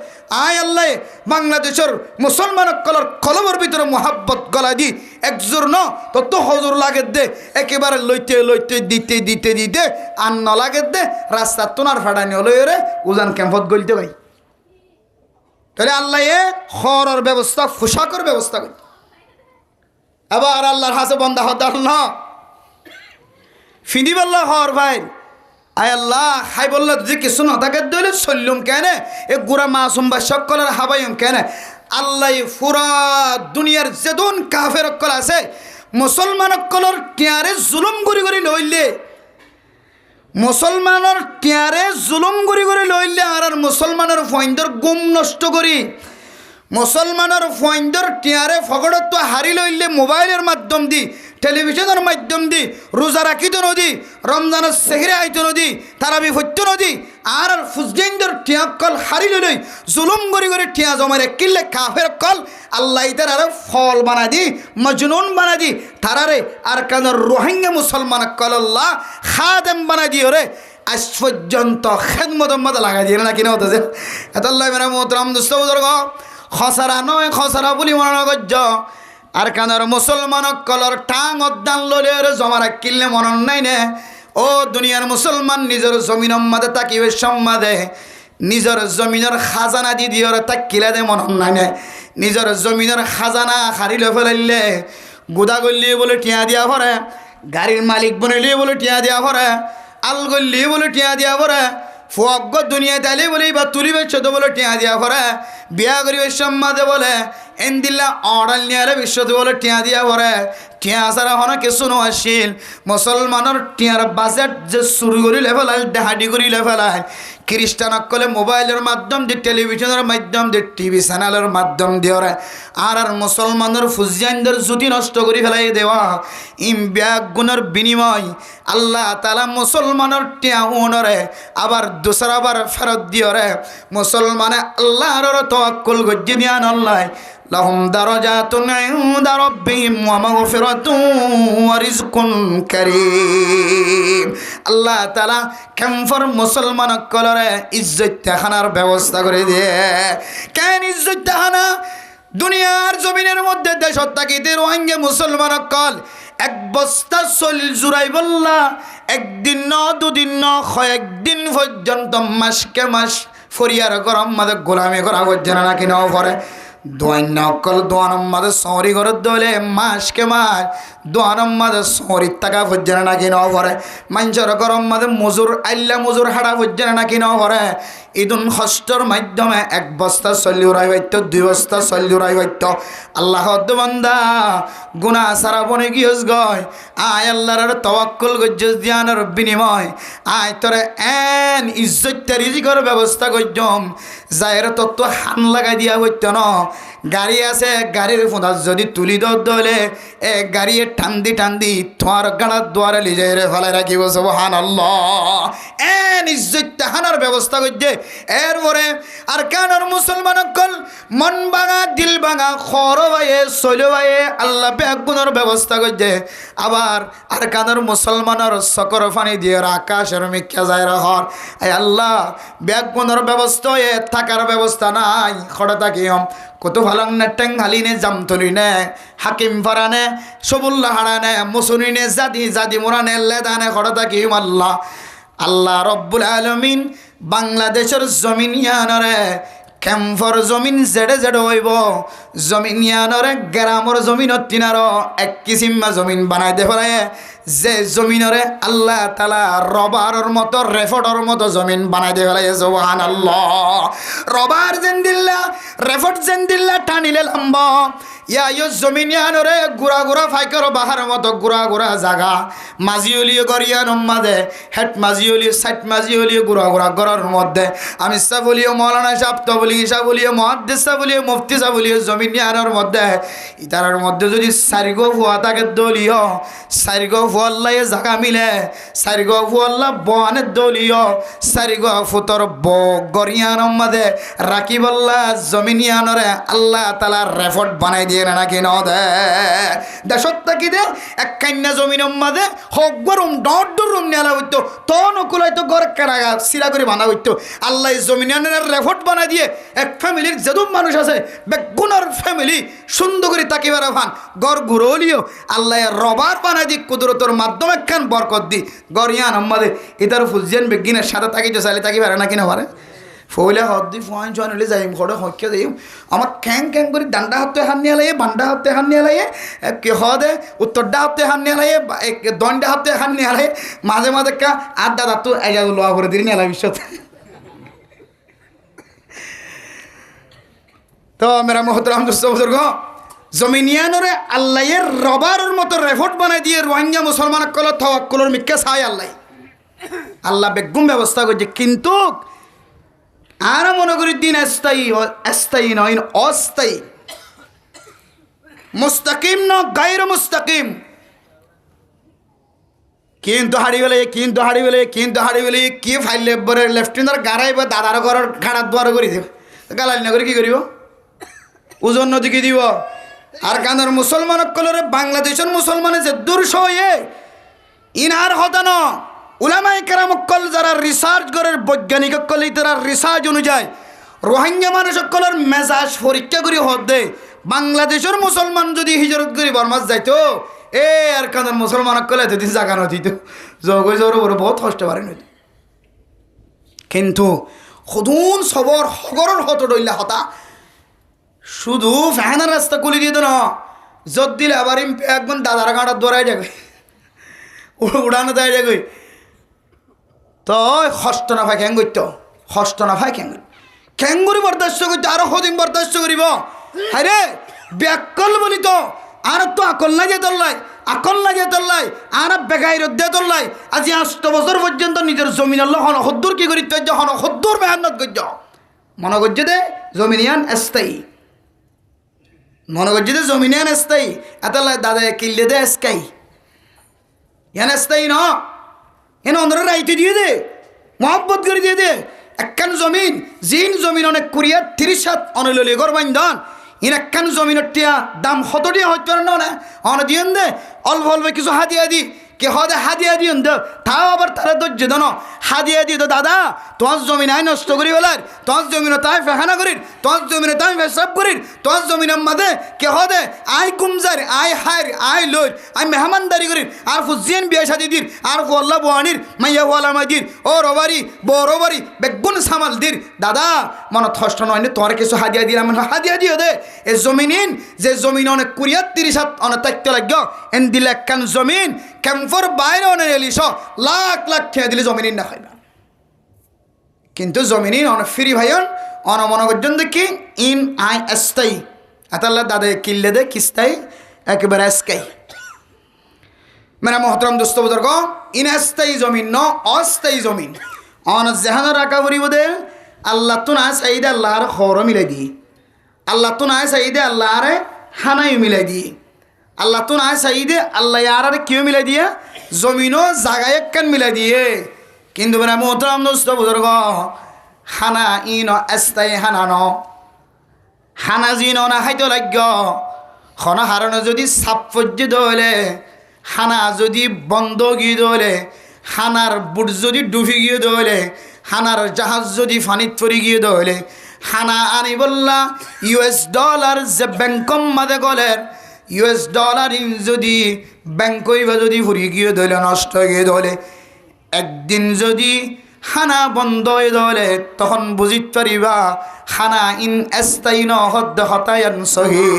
আয় আল্লাহ বাংলাদেশের মুসলমান কলর কলমের ভিতরে মোহাব্বত গলা দি একজোর ন তো হজুর লাগে দে একেবারে লইতে দিতে আর ন লাগে দে রাস্তা তোনার ফাটানি হলো রে উজান ক্যাম্পত গলতে ভাই তাহলে আল্লাহ হরর ব্যবস্থা পোশাকের ব্যবস্থা করি আবার আল্লাহর হাসে বন্দা হদার না ফিদি বললা হর ভাই আয় আল্লাহ হাই বললো যে কিছু না তাকে দইলে চললুম কেন এ গুড়া মাসুম বা সকলের হাবাইম কেন আল্লাহ পুরা দুনিয়ার যেদুন কাফের অক্কল আছে মুসলমান অক্কলর টিয়ারে জুলুম করি লইলে মুসলমানের টিয়ারে জুলুম করি লইলে আর মুসলমানের ফৈন্দর গুম নষ্ট করি মুসলমানের ফৈন্দর টিয়ারে ফগড়ত্ব হারি লইলে মোবাইলের মাধ্যম দি টেলিভিশনের মাধ্যম দি রোজা রাখিত নদী রমজানের সেহরে আইত নদী তারাবি হত্য নদী আর ফুজগেন্দর টিয়া কল হারি লই জুলুম করি টিয়া জমারে কিল্লে কাফের কল আল্লাহ তার ফল বানা দি মজনুন বানা দি তারারে আর কেন রোহিঙ্গা মুসলমান কল্লাহ খাদেম বানা দিও রে আজ পর্যন্ত খেদমত লাগাই দিয়ে না কিনা হতেছে এত আল্লাহ মেরা মোহতরম দোস্ত বুজুর্গ খসরা নয় খসরা বলি মনে করছ আর কানার মুসলমান কলর টাং অদ্দান ললে জমা রাখিলে মনন নাই নে ও দুনিয়ার মুসলমান নিজের জমিন মাদে তাকিবে সম্মাদে নিজের জমিনের খাজানা দি দিয়র তাকিলে দে মনন নাই নে নিজের জমিনের খাজানা হারিলে ফেলাইলে গুদা গল্লিয়ে বলে টিয়া দিয়া ভরে গাড়ির মালিক বনিলিয়ে বলে টিয়া দিয়া ভরে আল গল্লিয়ে বলে টিয়া দিয়া ভরে ফুয়াগ্য দুনিয়া তাইলে বলে বা তুলিবে ছোট বলে টিয়া দিয়া ভরে বিয়া করিবে সম্মাদে বলে এন্দিল্লা অর্ডার নিয়ে বিশ্বতে বলে টিয়া দিয়া ভরে টিয়া ছাড়া হন কিছু আসছিল মুসলমানের টিয়ার বাজেট যে শুরু করিলে ফেলায় দেহাডি করিলে ফেলায় খ্রিস্টান কলে মোবাইলের মাধ্যম দিয়ে টেলিভিশনের মাধ্যম দিয়ে টিভি চ্যানেলের মাধ্যম দিয়ে আর মুসলমানের ফুজিয়ানদের জুতি নষ্ট করে ফেলাই দেওয়া ইম ব্যাগ গুণের বিনিময় আল্লাহ তালা মুসলমানের টিয়া উনরে আবার দোসরাবার ফেরত দিয়ে রে মুসলমানে আল্লাহর তাওয়াক্কুল গজ্জি দিয়া নল্লায় লাহুম দারাজাতুন ইনদা রাব্বিহিম ওয়া মাগফিরাতুন ওয়া রিজকুন কারীম। আল্লাহ তাআলা কেমফর মুসলমান কলরে ইজ্জত দেখানোর ব্যবস্থা করে দিয়ে। কেন ইজ্জত দেখানা? দুনিয়ার জমিনের মধ্যে দেশত থাকিতে রোহিঙ্গা মুসলমান কল এক বস্তা চল জুড়াই বললা একদিন ন দুদিন ন কয়েকদিন পর্যন্ত মাসকে মাস ফরিয়ার গরম মাঝে গোলামি করা হচ্ছে না নাকি নাও পরে দোয়ান অকল দোয়ানম মাঝে সরি করে দলে মাসকে মাস দোয়ানম মাঝে সরির টাকা হচ্ছে না নাকি নাও পরে মানুষের গরম মাঝে মজুর আল্লা মজুর হাড়া হচ্ছে না নাকি নাও পরে ঈদুন হস্টর মাধ্যমে এক বস্তা চল্লি উড়াই হইতো 2 বস্তা চল্লি উড়াই হইতো। আল্লাহ বান্দা গুনাহ সারা বনে গিয়েছ গয় আয় আল্লাহর তাওয়াক্কুল গজ্জস দিয়ানোর বিনিময় আয় তোরে এন ইজ্জত রিজিকের ব্যবস্থা গজ্জম যায়ের তত্ত্ব হান লাগাই দিয়া হইতো ন। গাড়ি আছে গাড়ির ফোঁদা যদি তুলি দলে এ গাড়ি টান্দি টান্দি তোমার গাড়ার দুয়ারে লিজাই রে ফেলে রাখিব সুবহানাল্লাহ। এন ইজ্জত তাহানার ব্যবস্থা করছে। এরপরে আর কানার মুসলমান কল মন ভাঙা দিল ভাঙা খর ভাইয়ে চলো ভাইয়ে আল্লাহ ব্যাগুনের ব্যবস্থা করছে। আবার আর কানার মুসলমানের সকর ফানি দিয়ে আকাশের মিখ্যা যায় হর এই আল্লাহ ব্যাগুনের ব্যবস্থা হয়ে থাকার ব্যবস্থা নাই খড়া থাকিম কত ভালো না ট্যাং হালিনে জামতলি নে হাকিম ফারানে সবুল্লাহ হারানে মুসুনিনে জাদি জাদি মোরানে লেদানে খড়া থাকিম আল্লাহ। আল্লাহ রব্বুল আলামিন বাংলাদেশের জমিন ইয়ানরে ক্যাম্পর জমিন জেডে জেডে হইব জমিন ইয়ানরে গ্রামর জমিন তিনার এক কিসিমা জমিন বানাই দে ফেলে যে জমিনরে আল্লাহ তালা রবারের মতো রেফটর মতো জমিন বানাই দে ফেলে সুবহানাল্লাহ। রবার যেন দিল্লা রেফট যেন দিল্লা টানিলে লম্ব ইয়া জমিন ইয়ানরে গুড়া গুড়া ফাইকর বাহার মতো গুড়া গুড়া জাগা মাজিওলিও গরিয়ার মাঝে হেট মাজিওলিও সাইট মাজিওলিও গুড়া গুড়া গড়ার মধ্যে আমি বলিও মৌলানা সাহেব তো বলি ঈশা বলিও মহাদ্দেশা বলিও মুফতি সাহেব বলিও জমিন ইয়ানোর মধ্যে ইতার মধ্যে যদি সারিগো ফুয়া থাকে দলীয় সারিগো ফুয়াল্লায় জাগা মিলে সারিগো ফুয়াল্লা বনের দলীয় সারিগো ফুতর ব গরিয়ানোর মধ্যে রাখি বল্লা জমিন ইয়ানোরে আল্লাহ তালা রেফট বানাই দিয়ে নাকি ন দে দেশত থাকি দে এক কান্যা জমিনের মাঝে হক গরম ডর রুম নেলা হইতো তো নকুলাই তো গড় কেনাগা সিরা করে বানা হইতো আল্লাহ জমিনের রেফট বানাই দিয়ে এক ফ্যামিলির যেদম মানুষ আছে বেগুনার ফ্যামিলি সুন্দর করে তাকিবার ফান গড় ঘুরলিও আল্লাহ রবার বানাই দি কুদরতর মাধ্যমে খান বরকত দি গড়িয়ান আমাদের ইতার ফুজিয়ান বেগিনের সাথে তাকিতে চাইলে তাকিবার না কিনা পারে ফইলে হদ্দি ফুয়ান চুয়ান হলে যাই ঘরে হকে যাই আমার ক্যাং ক্যাং করে ডান্ডা হাতে হান নিয়ে লাগে বান্ডা হাতে হান নিয়ে লাগে কে হদে উত্তরডা হাতে হান নিয়ে লাগে দণ্ডা হাতে হান নিয়ে লাগে মাঝে মাঝে কা আর দাদা তো এগা লোয়া করে দিন নিয়ে লাগে বিশ্বত। তো মেরা মোহতরাম দোস্ত বুজুর্গ জমিনিয়ানরে আল্লাহের রবারের মতো রেফট বানাই দিয়ে রোহিঙ্গা মুসলমান কল তাওয়াক্কুলের মিক্কা চাই আল্লাহ বেগুম ব্যবস্থা করছে। কিন্তু আর মনে করি দিন স্থায়ী নয় অস্থায়ী মুস্তাকিম ন গায়র মুস্তাকিম কিন্তু হাড়ি বেলে কি ফাইল লেবরে লেফটেন্যার গাড়াই বা দাদার ঘরের ঘাড়ার দ্বার করে দেব গালালি না করে কি করিব ওজন নদীকে দিব। আর কানের মুসলমান কলরে বাংলাদেশের মুসলমানে যে দুর্শ হয়ে ইনার হতান উলামাই কেরামকল যারা রিসার্চ করে বৈজ্ঞানিক কল তারা রিসার্চ অনুযায়ী রোহিঙ্গা মানুষ সকলের মেজাজ পরীক্ষা করে হত দে বাংলাদেশের মুসলমান যদি হিজরত করে বর্মাস যাইতো এ আর কানের মুসলমান কলে এতদিন জাগা নদীত জগৈ জোর বড় বহুত কষ্ট পারে নদী। কিন্তু সদুন সবর হগরের হত ডইলা হতা শুধু ফ্যানের রাস্তা খুলে দিয়ে তো না যত দিলে আবার একদম দাদার গাঁটার দৌড়াই যাবে উড়ানো দেয় যাবে তো হস্ত না ভাই ক্যাং করত হস্ত না ভাই ক্যাঙ্গুরি বরদাস্ত করতে আরো সদিন বরদাস্ত করিব আরে ব্যাকল বলি তো আর তো আকল না যেত আকল না যেত আর বেগাই রদ্দে তোল্লাই আজি 8 বছর পর্যন্ত নিজের জমিন হন হদ্দুর কি করি তৈজ হন হদ্দুর মেহান্নত করছ মনে করছে দে জমিনিয়ান স্থায়ী মনে করছে দে জমিনিয়ান স্থায়ী এত দাদা কিনলে দে স্কাই ইয়ান স্থায়ী ন এনে অন্ধরা রাইতে দিয়ে দে মহব্বত করে দিয়ে দে একখান জমিন জিন জমিন অনেক কুড়িয়া 30 হাত অনলি ঘর বান্ধন ইনাক্কান জমিনের টিয়া দাম হতটিয়া হইতে না অন দিয়েন দে অল্প অল্প কিছু হাতিয়া দি কে হদে হাদিয়া দিন দে তাও আবার তারা ধৈর্য দেন হাদিয়া দিয়ে তো দাদা তোমার জমিন আয় নষ্ট করি বলার তোমার জমিনে তাই ফেহানা করির তোমার জমিনে তাই ফেসাব করির তোমার জমিনের মাঝে কে হদে আয় কুমজার আয় হার আয় লই আয় মেহমানদারি করির আর ফুজিয়ান বিয়া শাদি দির আর ফল্লা বোয়ানির মাইয়া ওয়ালা মাদির ও রবারি বড় বাড়ি বেগুন সামাল দির দাদা মনে থষ্ট নয় তোমার কিছু হাদিয়া দিলাম হাদিয়া দিও দে এ জমিনিন যে জমিন অনেক ২০-৩০ হাত অনেক তাইতে লাগবে এন দিলে একখান জমিন ক্যাম্পর বাইরে অনেক এলিস লাখ লাখ খেয়ে দিলে জমিনিন না খাইবা কিন্তু জমিনিন অনেক ফ্রি ভাইয়ন অনমন পর্যন্ত কি ইন আই এস্তাই আতাল্লাহ দাদা কিল্লে দে কিস্তাই একেবারে এসকাই মেরা মোহতরম দোস্ত বুজুর্গ ইন এস্তাই জমিন ন অস্থায়ী জমিন অন জেহান রাখা করিব দে আল্লাহ তো না চাইদে আল্লাহর খর মিলাই দি আল্লাহ তো না চাইদে আল্লাহর হানাই মিলাই দি আল্লাহ তো না চাইদে আল্লাহ আর কেউ মিলাই দিয়ে জমিনও জাগায় একখান মিলাই দিয়ে কিন্তু মেরা মোহতরম দোস্ত বুজুর্গ হানা ইন এস্তাই হানা ন হানা জিন না খাইতে লাগ্য খনা হারানো যদি সাপ পর্যে দলে হানা যদি বন্ধ গিয়ে দলে হানার বুট যদি ডুবি গিয়ে দলে হানার জাহাজ যদি ফানিত পড়ে গিয়ে দলে হানা আনি বললা US ডলার যে ব্যাংকম মাঝে গলের US ডলার ইন যদি ব্যাংকই বা যদি ফুরিয়ে গিয়ে দলে নষ্ট গিয়ে দলে একদিন যদি হানা বন্ধ হয়ে দলে তখন বুঝিতে পারিবা হানা ইন এস্তাইন হদ্দ হতায়ান সহি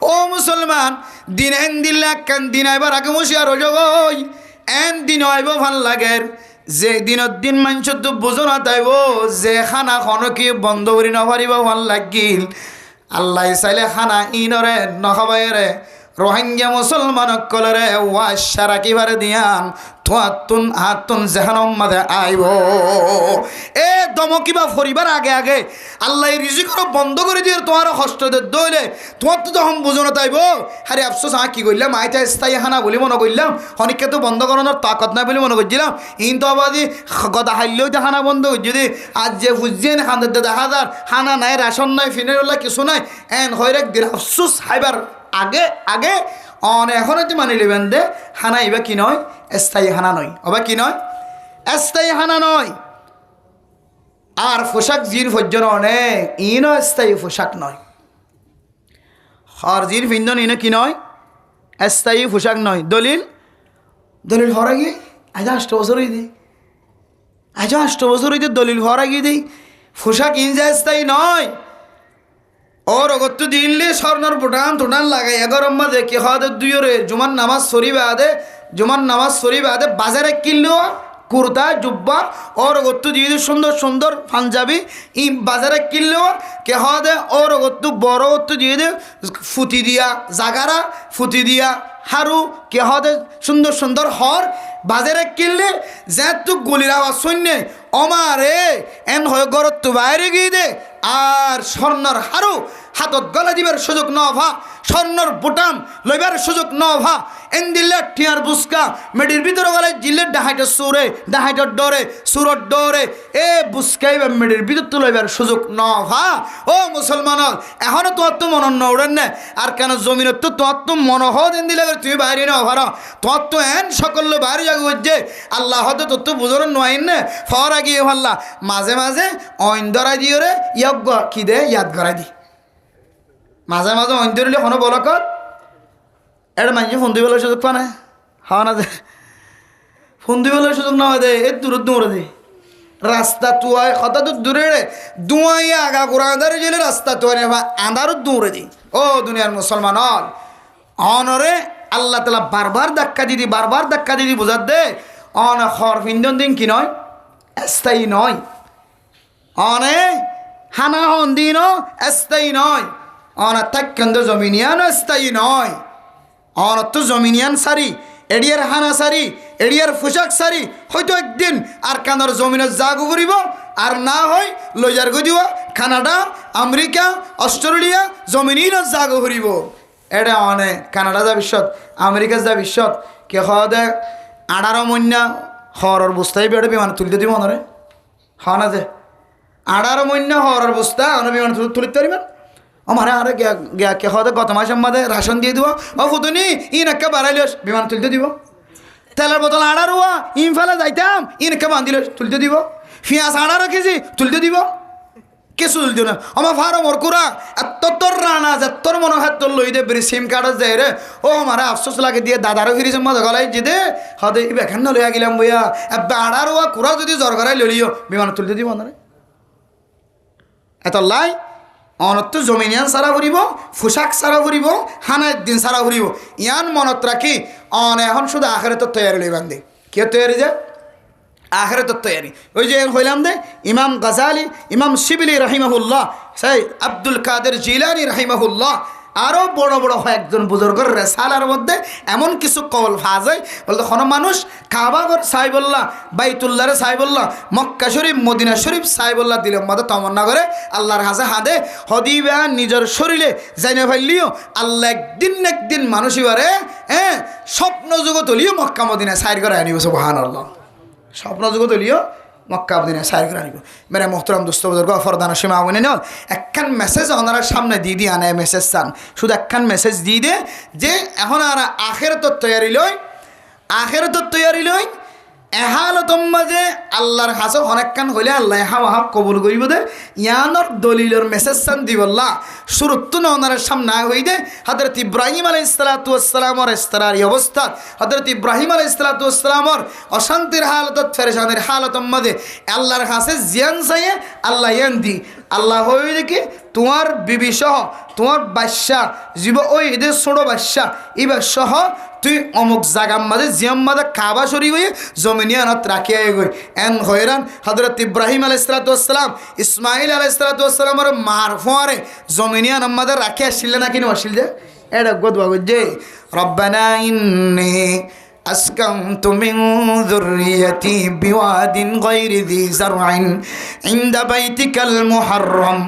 ও মুসলমান দিন এন দিল্লা কান দিন আইবার আগে মুশিয়ার জগই এন দিন আইব ভাল লাগের যে দিনত দিন মানুষ তো বুঝো না তাইব যে খানা খনকি বন্ধ করি নপারিব ভাল লাগিল আল্লাহ চাইলে খানা ইনরে নখাবাইরে রোহিঙ্গা মুসলমান কলরে ওয়াশারা কিবারে দিয়ান তুন হাতুন জাহান্নাম মাঝে আইব এ দমকিবা ফরিবার আগে আগে আল্লাহ রিজিকর বন্ধ করে দিয়ে তোমার কষ্ট দইলে তোমার তো তখন বুঝো না তাইব আরে আফসোস কি করলাম আইটা স্থায়ী হানা বলি মনে করলাম অনেককে তো বন্ধ করানোর তাকত নাই বলে মনে করছিলাম ইন তো আবাদি গদা হাইলেও তো হানা বন্ধ করছি যদি আজ যে বুঝছেন হানের দেখা যার হানা নাই রেশন নাই ফিনেরুল্লাহ কিছু নাই এন হয়ে দিন আফসোস হাইবার আগে আগে অন এখন হয়তো মানি নেবেন দে হানা ইবা কি নয় স্থায়ী হানা নয় অবা কি নয় স্থায়ী হানা নয় আর পোশাক জির ভোজন অনেক ইনও স্থায়ী পোশাক নয় হর জির ভিন্দন ইনো কি নয় স্থায়ী পোশাক নয় দলিল দলিল হরা গিয়ে আজ 8 বছর হয়ে দেয় আজ 8 বছর হইতে দলিল হরা গিয়ে দেয় পোশাক ইনজা স্থায়ী নয় और अगर तो दिल्ली स्वर्णर बुटान टुटान लगा एगारो मध्य के खादे दुयोरे जुमान नमाज शरीफ आदे बाजारे किलो कुर्ता जुब्बा और अगर तो दिए सुंदर सुंदर पंजाबी इन बाजारे किलो के खादे और अगर तो बड़ो तो दिए फुटी दिया जागारा फुटी दिया हारू के हादे सुंदर सुंदर हर बाजारे किल्ले जैत तो गुलिर आवाज सुनने अमारे एन हो गरत तो বাইরে গিয়ে দে আর স্বর্ণর হারু হাতত গলা দিবার সুযোগ ন ভা স্বর্ণর বুটাম লইবার সুযোগ ন ভা এন দিল্লে টিয়ার বুসকা মেডির ভিতরে গলে জিল্লে ডাহাইটা সুরে ডাহাইটা ডরে সুরত ডরে এ বুসকাই বা মেডির ভিতর তো লইবার সুযোগ ন ভা ও মুসলমান এখনো তো তো মন ন উড়েন না আর কেন জমিনত তো তো মন হ দেন দিলে তুমি বাইরে না ভার তো এন সকল বাইরে যাগ হচ্ছে আল্লাহ হয়তো তো বুঝর নয় না ফরা গিয়ে ভাল্লা মাঝে মাঝে অইন ধরাই দিয়ে রে ইয়াগ কি দে ইয়াদ করাই দি মাঝে মাঝে অইন ধরলে কোনো বলক এটা মানুষ ফোন দিবেলার সুযোগ পা না হওয়া না দে ফোন দিবেলার সুযোগ না হয় দে এর দূর দৌড়ে দে রাস্তা তুয়ায় কথা তো দূরে রে দুয়াই আগা গোড়া আঁধারে গেলে রাস্তা তুয়ারে আঁধারও দৌড়ে দি ও দুনিয়ার মুসলমান অনরে আল্লাহ তালা বারবার ধাক্কা দিদি বোঝার দে অন খর ফিন্দন দিন কি নয় স্থায়ী নয় অনে হানা হন দিনও স্থায়ী নয় অন থাকেন্দ্র জমিনিয়ান স্থায়ী নয় অন তো জমিনিয়ান সারি এডিয়ার হানা সারি এডিয়ার পোশাক সারি হয়তো একদিন আর কানার জমিনের জাগু করিব আর না হয় লইজার গদিও কানাডা আমেরিকা অস্ট্রেলিয়া জমিনির জাগু করিব এটা অনে কানাডা যা বিশ্বত আমেরিকা যা বিশ্বত কে দে 18 মহিনা হরর বস্তায় বেড়ে বিমান তুলতে দিব মনে হ না যে 18 মহিনা হরর বস্তা অন বিমান তুলিতে পারিবেন আমার আরে গিয়া কে হতে গত মাসের মধ্যে রাশন দিয়ে দিব ও ফুতুনি ইন একটা বাড়াইলিস বিমান তুলতে দিব তেলের বোতল 18 ইনফালে যাইতাম ইন একটা বান্ধিল তুলতে দিব পেঁয়াজ 18 কেজি তুলতে দিব কিছু তুলতে না আমার ফারো মোর কুরা এত তোর রানা যে তোর মনে হয় তোর লই দে বেরি সিম কার্ড যায় রে ও আমার আফসোস লাগে দিয়ে দাদারও ফিরিছে মজা গলাই যে দে হদে বেখান না লইয়া গেলাম বইয়া 18 কুরা যদি জ্বর করাই লইও বিমান তুলতে দিব না এত লাই অনত্য জমিনিয়ান সারা ফুরিব পোশাক সারা ফুরিব হানায় দিন সারা ফুরিব ইয়ান মনত রাখি অন এখন শুধু আখেরে তো তৈরি লইবান দে কে তৈরি যে আখেরে তো তৈরি ওই যে হইলাম দে ইমাম গাজালি ইমাম শিবলি রাহিমাহুল্লাহ সেই আব্দুল কাদের জিলানি রাহিমাহুল্লাহ আরও বড় বড় হয় একজন বুজুর্গর রেসালার মধ্যে এমন কিছু কল ফাজাই বলতে কোনো মানুষ কাবাগর সাইবুল্লাহ বাইতুল্লাহ সাইবুল্লাহ মক্কা শরীফ মদিনা শরীফ সাইবুল্লাহ দিল মতো তমন্না করে আল্লাহর হাজে হাদে হদিবা নিজের শরীরে যাইনে ফেললিও আল্লাহ একদিন মানুষ এবারে স্বপ্ন যুগত লিও মক্কা মদিনা সাইড করে আনিব সুবহানাল্লাহ স্বপ্ন যুগত লিও মক্কা মদিনা সাইড করে আনিব মেরে মোহতরম দোস্ত বুজুর্গ ফরদানা সীমা আগুনে নয় একখান মেসেজ ওনারা সামনে দিয়ে দিয়ে আনে মেসেজ চান শুধু একখান মেসেজ দিয়ে দে যে এখন আর আখেরাতত তৈয়ারি লই এহালতম মাঝে আল্লাহর হাসে অনেকখান হইলে আল্লাহ হাওয়াহাব কবুল করিব দে ইয়ানোর দলিলর মেসেজ চান দিবল্লা শুরুত্তু না ওনার সামনে হই দে হযরত ইব্রাহিম আলাইহিস সালাতু ওয়াস সালামর ইস্তারারি অবস্থা হযরত ইব্রাহিম আলাইহিস সালাতু ওয়াস সালামর অশান্তির হালত ফেরেশানির হালতম মাঝে আল্লাহর হাসে জিয়ান চাইয়ে আল্লাহ ইয়ান দি আল্লাহ হই দেখি তোমার বিবি সহ তোমার বাদশা জীব ওই এদের ছোট বাদশা এবার সহ তুই অমুক জাগার মাঝে জিয়াম মাঝে কাবা শরীফ হয়ে জমিনিয়ানত রাখিয়া গই এন হয়রান হযরত ইব্রাহিম আলাইহিস সালাতু ওয়াস সালাম ইসমাইল আলাইহিস সালাতু ওয়াস সালামর মার ফোয়ারে জমিনিয়ান মাঝে রাখিয়া আসিলে না কিনো আসিল যে এটা গদবা গজে রব্বানা ইন্নী أسكنت من ذريتي بواد غير ذي زرع عند بيتك المحرم